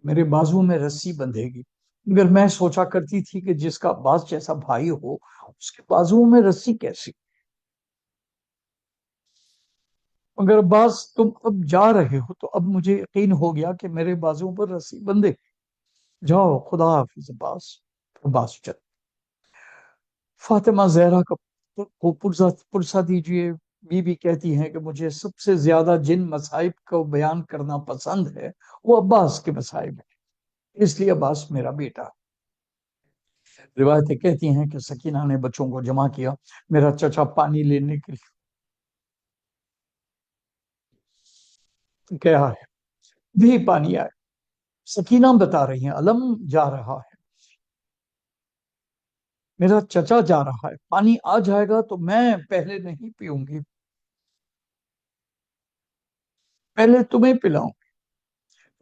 मेरे बाजुओं में रस्सी बंधेगी, मगर मैं सोचा करती थी कि जिसका अब्बास जैसा भाई हो उसके बाजुओं में रस्सी कैसी? मगर अब्बास तुम अब जा रहे हो तो अब मुझे यकीन हो गया कि मेरे बाजुओं पर रस्सी बंधे। जाओ, खुदा हाफिज अब्बास। अब्बास चल। फातिमा जहरा को पुरसा दीजिए। बीबी कहती हैं कि मुझे सबसे ज्यादा जिन मसाइब को बयान करना पसंद है वो अब्बास के मसाइब है, इसलिए अब्बास मेरा बेटा है। रिवायतें कहती हैं कि सकीना ने बच्चों को जमा किया। मेरा चचा पानी लेने के लिए गया है, भी पानी आए। सकीना बता रही हैं, अलम जा रहा है, मेरा चचा जा रहा है, पानी आ जाएगा तो मैं पहले नहीं पीऊंगी, पहले तुम्हें पिलाऊं।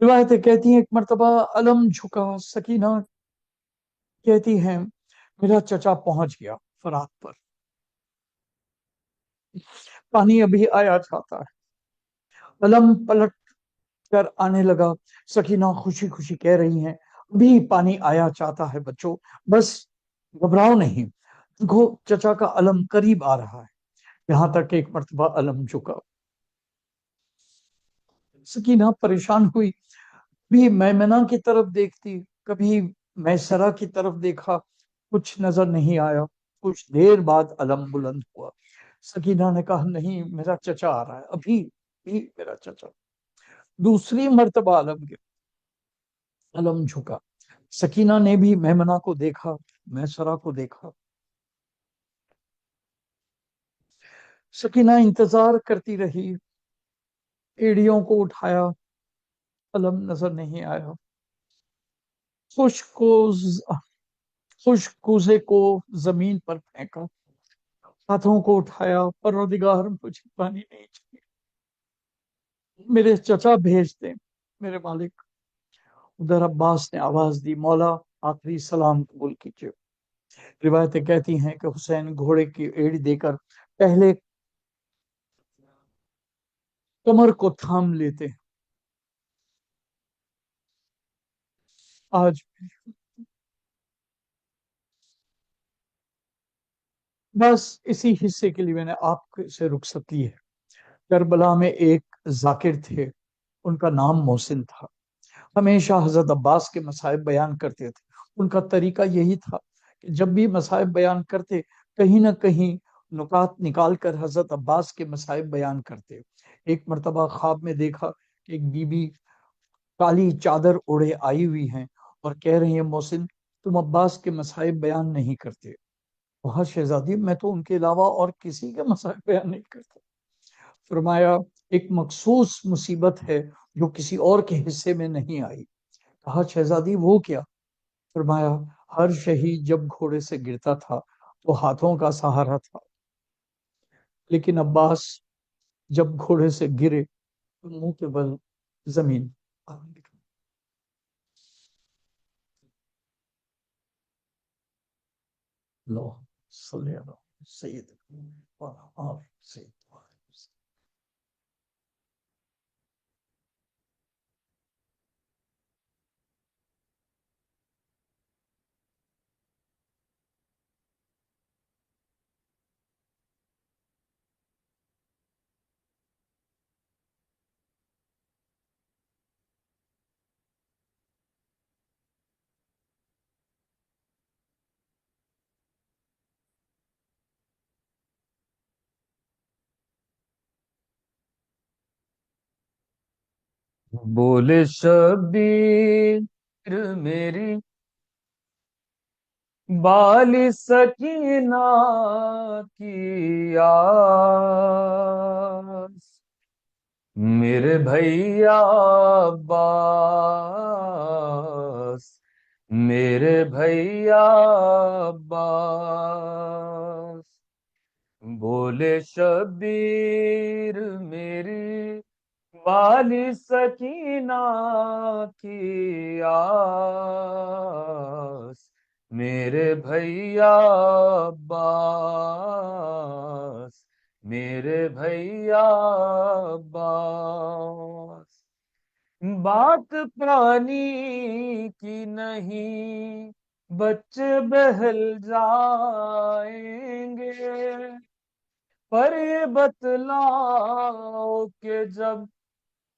रिवायतें कहती हैं एक मर्तबा अलम झुका। सकीना कहती हैं, मेरा चचा पहुंच गया फरात पर, पानी अभी आया जाता है। अलम पलट कर आने लगा। सकीना खुशी खुशी कह रही हैं, अभी पानी आया चाहता है बच्चों, बस घबराओ नहीं, देखो चचा का अलम करीब आ रहा है। यहां तक एक मर्तबा अलम झुका। सकीना परेशान हुई, कभी मैमना की तरफ देखती, कभी मैसरा की तरफ देखा, कुछ नजर नहीं आया। कुछ देर बाद अलम बुलंद हुआ। सकीना ने कहा, नहीं, मेरा चचा आ रहा है, अभी भी मेरा चचा। दूसरी मर्तबा अलम झुका। सकीना ने भी मेमना को देखा, मैसरा को देखा। सकीना इंतजार करती रही, एड़ियों को उठाया, अलम नजर नहीं आया। खुश को खुश कूजे को जमीन पर फेंका, हाथों को उठाया, परवरदिगार मुझे पानी नहीं चाहिए, मेरे चचा भेज दे, मेरे मालिक। उधर अब्बास ने आवाज दी, मौला आखिरी सलाम कबूल कीजिए। रिवायतें कहती हैं कि हुसैन घोड़े की एड़ी देकर पहले कमर को थाम लेते। आज बस इसी हिस्से के लिए मैंने आपसे रुखसत ली है। करबला में एक जाकिर थे, उनका नाम मोहसिन था। हमेशा हजरत अब्बास के मसाइब बयान करते थे। उनका तरीका यही था कि जब भी मसाइब बयान करते, कहीं ना कहीं नुकात निकाल कर हजरत अब्बास के मसाइब बयान करते। एक मर्तबा ख्वाब में देखा कि एक बीबी काली चादर ओढ़े आई हुई हैं और कह रही है, मोहसिन तुम अब्बास के मसाइब बयान नहीं करते। वहां शहजादी, मैं तो उनके अलावा और किसी के मसाइब बयान नहीं करता। फरमाया, एक मखसूस मुसीबत है जो किसी और के हिस्से में नहीं आई। कहा, शहजादी वो क्या? फरमाया, हर शहीद जब घोड़े से गिरता था तो हाथों का सहारा था, लेकिन अब्बास जब घोड़े से गिरे तो मुंह के बल जमीन। اللهم صل على سيدنا وعلى آل سيدنا. بولے شبیر میری بالی سکینہ کی آس، میرے بھیا عباس، میرے بھیا عباس، بولے شبیر میری والی سکینہ کی آس، میرے بھیا عباس، میرے بھیا عباس، بات پرانی کی نہیں بچے بہل جائیں گے، پر یہ بتلاؤ کہ جب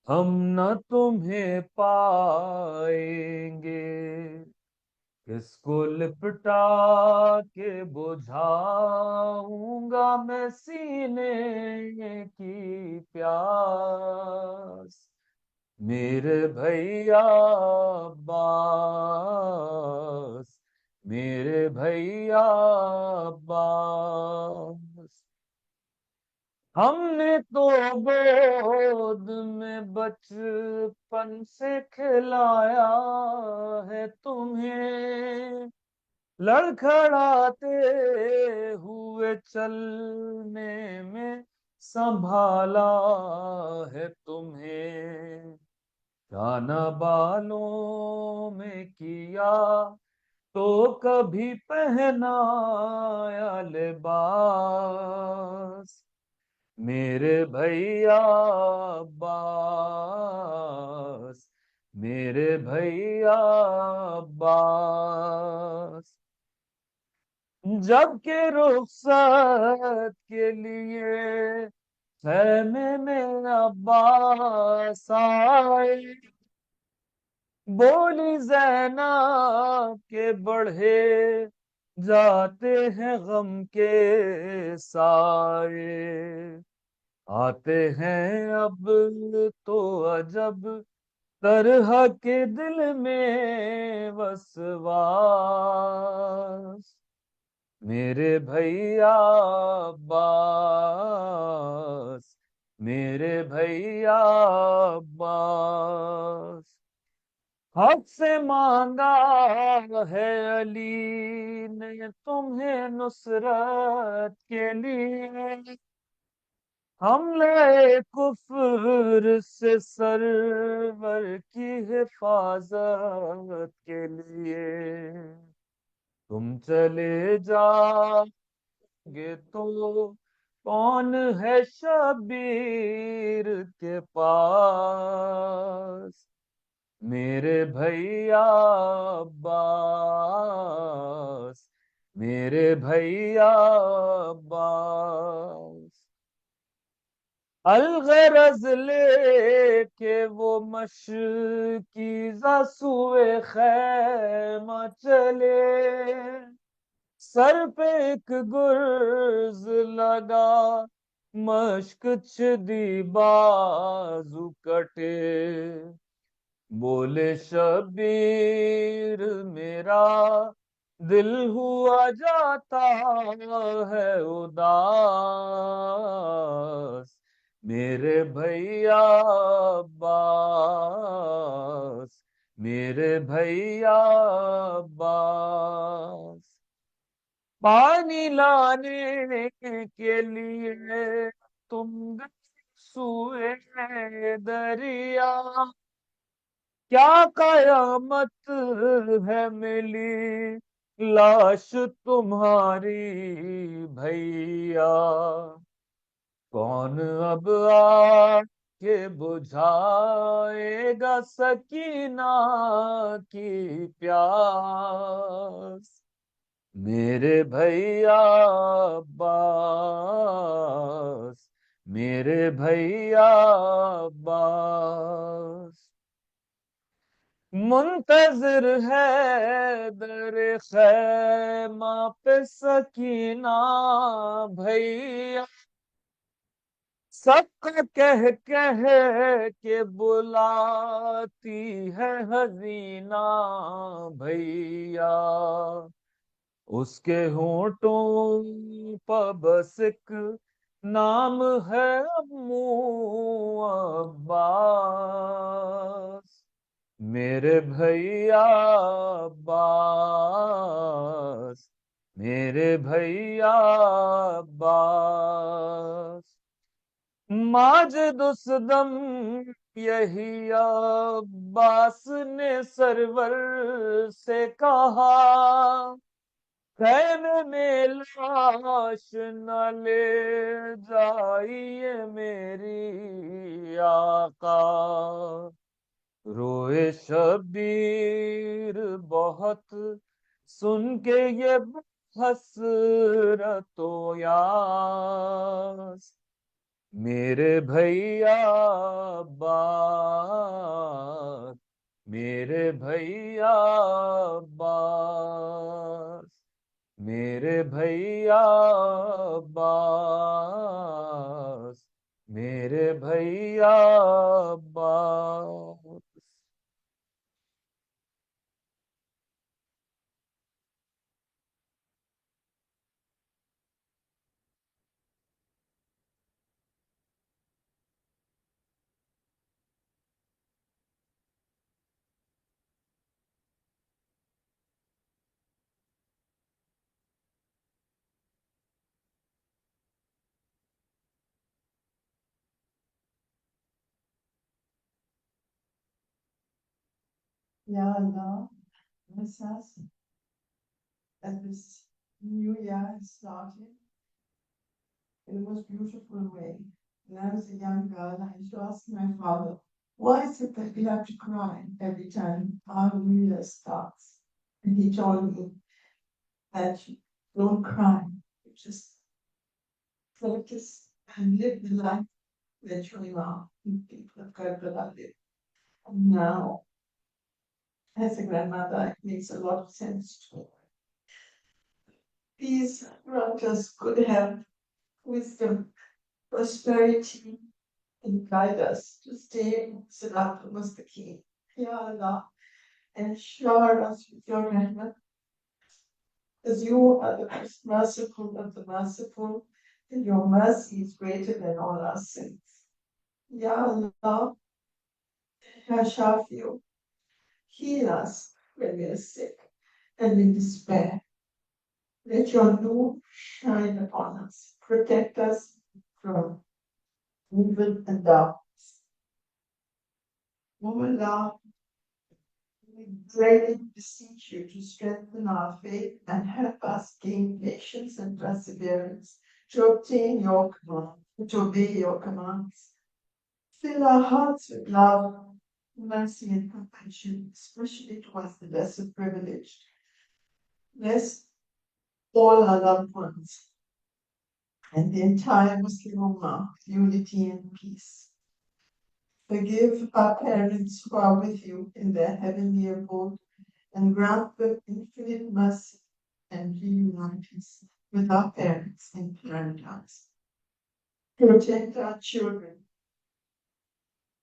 ہم نہ تمہیں پائیں گے، کس کو لپٹا کے بجھاؤں گا میں سینے کی پیاس، میرے بھیا عباس، میرے بھیا عباس، ہم نے تو گود میں بچپن سے کھلایا ہے تمہیں، لڑکھڑاتے ہوئے چلنے میں سنبھالا ہے تمہیں، جانا بالوں میں کیا تو کبھی پہنایا لباس، میرے بھیا عباس، میرے بھیا عباس، جب کہ رخصت کے لیے خیمے میں عباس آئے، بولی زینب کے بڑھے جاتے ہیں غم کے سائے، آتے ہیں اب تو عجب طرح کے دل میں وسواس، میرے بھیا عباس، میرے بھیا عباس، حق سے مانگا ہے علی نے تمہیں نصرت کے لیے، حملے کفر سے سرور کی حفاظت کے لیے، تم چلے جاؤ گے تو کون ہے شبیر کے پاس، میرے بھیا عباس، میرے بھیا عباس، الغرض لے کے وہ مشکیزہ سوئے خیمہ چلے، سر پہ ایک گرز لگا مشک چدی بازو کٹے، بولے شبیر میرا دل ہوا جاتا ہے اداس، میرے بھیا عباس، میرے بھیا عباس، پانی لانے کے لیے تم گئے سوئے دریا، کیا قیامت ہے ملی लाश तुम्हारी भैया, कौन अब आके बुझाएगा सकीना की प्यास। मेरे भैया अब्बास, मेरे भैया अब्बास, मुंतजिर है दर खैमा पे सकीना भैया, सबका कह के बुलाती है हसीना भैया, उसके होठों पर बस एक नाम है अम्मू अब्बास। मेरे भैया अब्बास, मेरे भैया अब्बास, माजिद उस दम यही अब्बास ने सरवर से कहा, खैमे में लाश न ले जाइए मेरी आका। रोए शबीर बहुत सुन के ये हसरतो यास। मेरे भैया अब्बास, मेरे भैया अब्बास, मेरे भैया अब्बास, मेरे भैया Abbas. Ya Allah, bless us as this new year has started in the most beautiful way. When I was a young girl, I used to ask my father, why is it that we have to cry every time our new year starts? And he told me that you don't cry, you just focus and live the life that you are. People of Karbala live. And now, as a grandmother, it makes a lot of sense to me. Please grant us good health, wisdom, prosperity, and guide us to stay Sirat al-Mustaqim. Ya Allah, and shower us with your rahmah, as you are the most merciful of the merciful, and your mercy is greater than all our sins. Ya Allah, Ya Shafiu, heal us when we are sick and in despair. Let your nur shine upon us. Protect us from evil and darkness. O Allah, we greatly beseech you to strengthen our faith and help us gain patience and perseverance to obtain your command, to obey your commands. Fill our hearts with love, mercy, and compassion, especially towards the lesser privileged. Bless all our loved ones and the entire Muslim Ummah with unity and peace. Forgive our parents who are with you in their heavenly abode and grant them infinite mercy and reunite us with our parents in paradise. Protect our children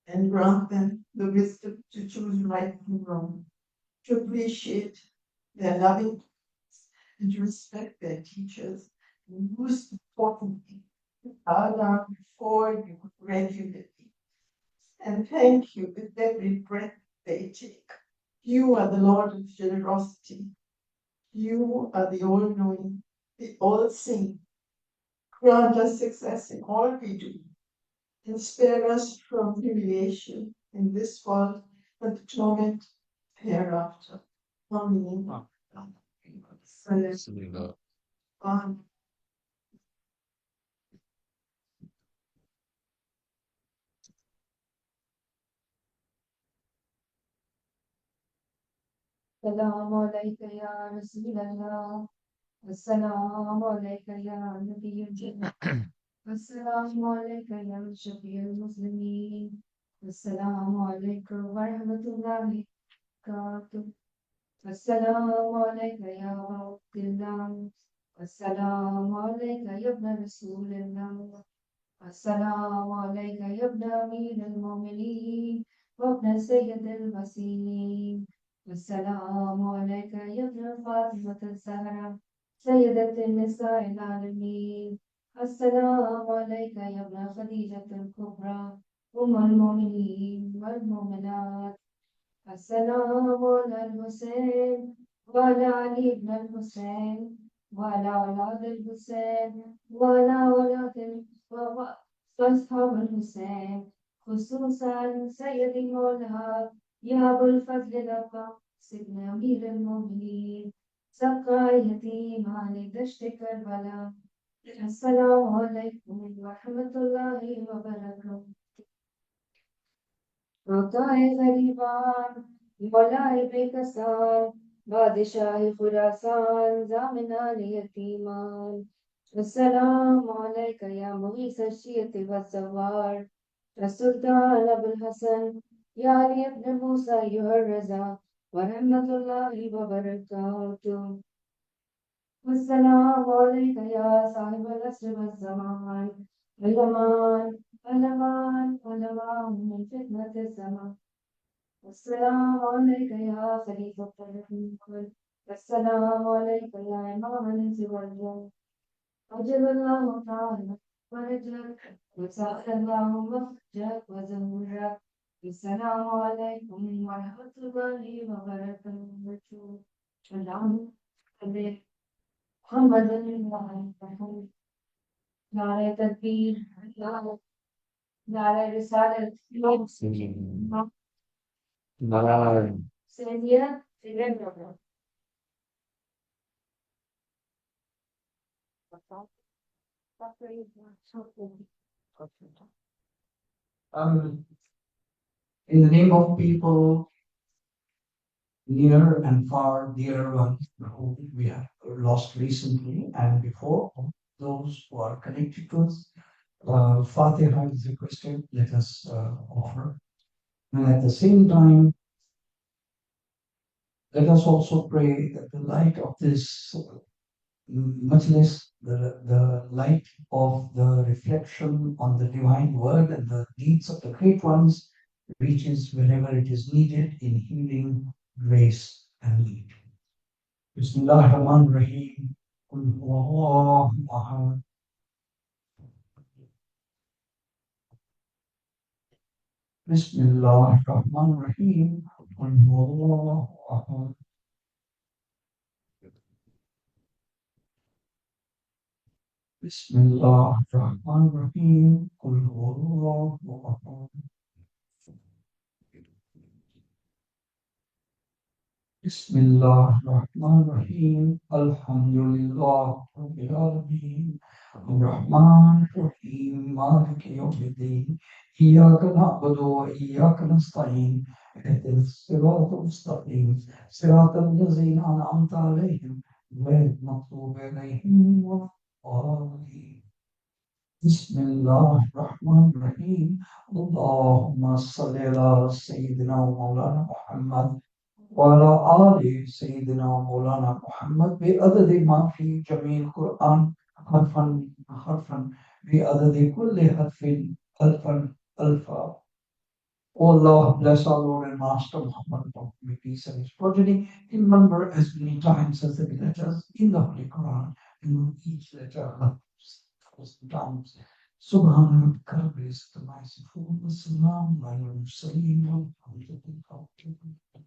and grant them the wisdom to choose right from wrong, to appreciate their loving parents and to respect their teachers, and most importantly, to bow down before you regularly and thank you with every breath they take. You are the Lord of generosity. You are the all-knowing, the all-seeing. Grant us success in all we do and spare us from humiliation in this world and the torment hereafter. Amen. Bismillah. السلام عليك يا رسول الله. السلام عليك يا نبي الجنة. السلام عليك يا شفيع المسلمين. السلام عليكم ورحمة الله وبركاته. السلام عليك يا عبد الله. السلام عليك يا ابن رسول الله. السلام عليك يا ابن أمير المؤمنين وابن سيد المسيحين. السلام عليك يا ابن فاطمة الزهراء سيدة النساء العالمين. السلام عليك يا ابن خديجة الكبرى أم المؤمنين والمؤمنات. السلام على الحسين وعلى علي بن الحسين وعلى أولاد الحسين وعلى أولاد أصحاب الحسين، خصوصا سيد المولى يا أبو الفضل العباس بن أمير المؤمنين سقى يتيم على دشت كربلاء. السلام عليكم ورحمة الله وبركاته. عطائے غریبان مولائے بے کسان بادشاہ خراسان زامنان یتیمان. السلام علیک یا مغیث الشیعة والزوار السلطان ابو الحسن یا علی ابن موسیٰ ایھا الرضا ورحمۃ اللہ وبرکاتہ. السلام علیک یا صاحب العصر والزمان علمان علمان علمان من فتنة الزمان. السلام عليك يا خليفة الرحمن. السلام عليك يا إمام الإنس والجن. أجب الله تعالى فرجك وسأل الله مخرجك وزورك. السلام عليكم ورحمة الله وبركاته. اللهم صل محمد محمد. نعرہ تکبیر، نعرہ رسالت، Narayan. سیدیہ فکر. In the name of people near and far, dear ones whom we have lost recently, and before those who are connected to us, Fatiha is requested. Let us offer. And at the same time, let us also pray that the light of this majlis, the light of the reflection on the divine word and the deeds of the great ones reaches wherever it is needed in healing, grace, and need. Bismillah ar-Rahman ar-Rahim. Qul huwallahu ahad. Bismillah ar-Rahman ar-Rahim. Qul huwallahu ahad. Bismillah ar-Rahman ar-Rahim. Qul huwallahu ahad. Bismillah ar-Rahman ar-Rahim. Alhamdulillah Rabbil Alameen. Ar-Rahman ar-Rahim. Malik yawmiddin. Iyyaka na'budu wa iyyaka nasta'in. Ihdinas siratal mustaqim. Siratal ladzina an'amta alayhim. Ghayril maghdubi alayhim waladdallin. Bismillah ar-Rahman ar-Rahim. Allahumma salli ala Sayyidina wa Mawlana Muhammad وعلى آل سيدنا مولانا محمد بعدد ما في جميع القرآن حرفا حرفا بعدد كل حرف ألفا ألفا. O Allah, bless our Lord and Master Muhammad, may peace and his progeny, remember as many times as the letters in the Holy Quran, and each letter 1,000 times. Subhana rabbika rabbil izzati amma yasifun wa salamun ala al-mursalin walhamdulillahi rabbil alamin.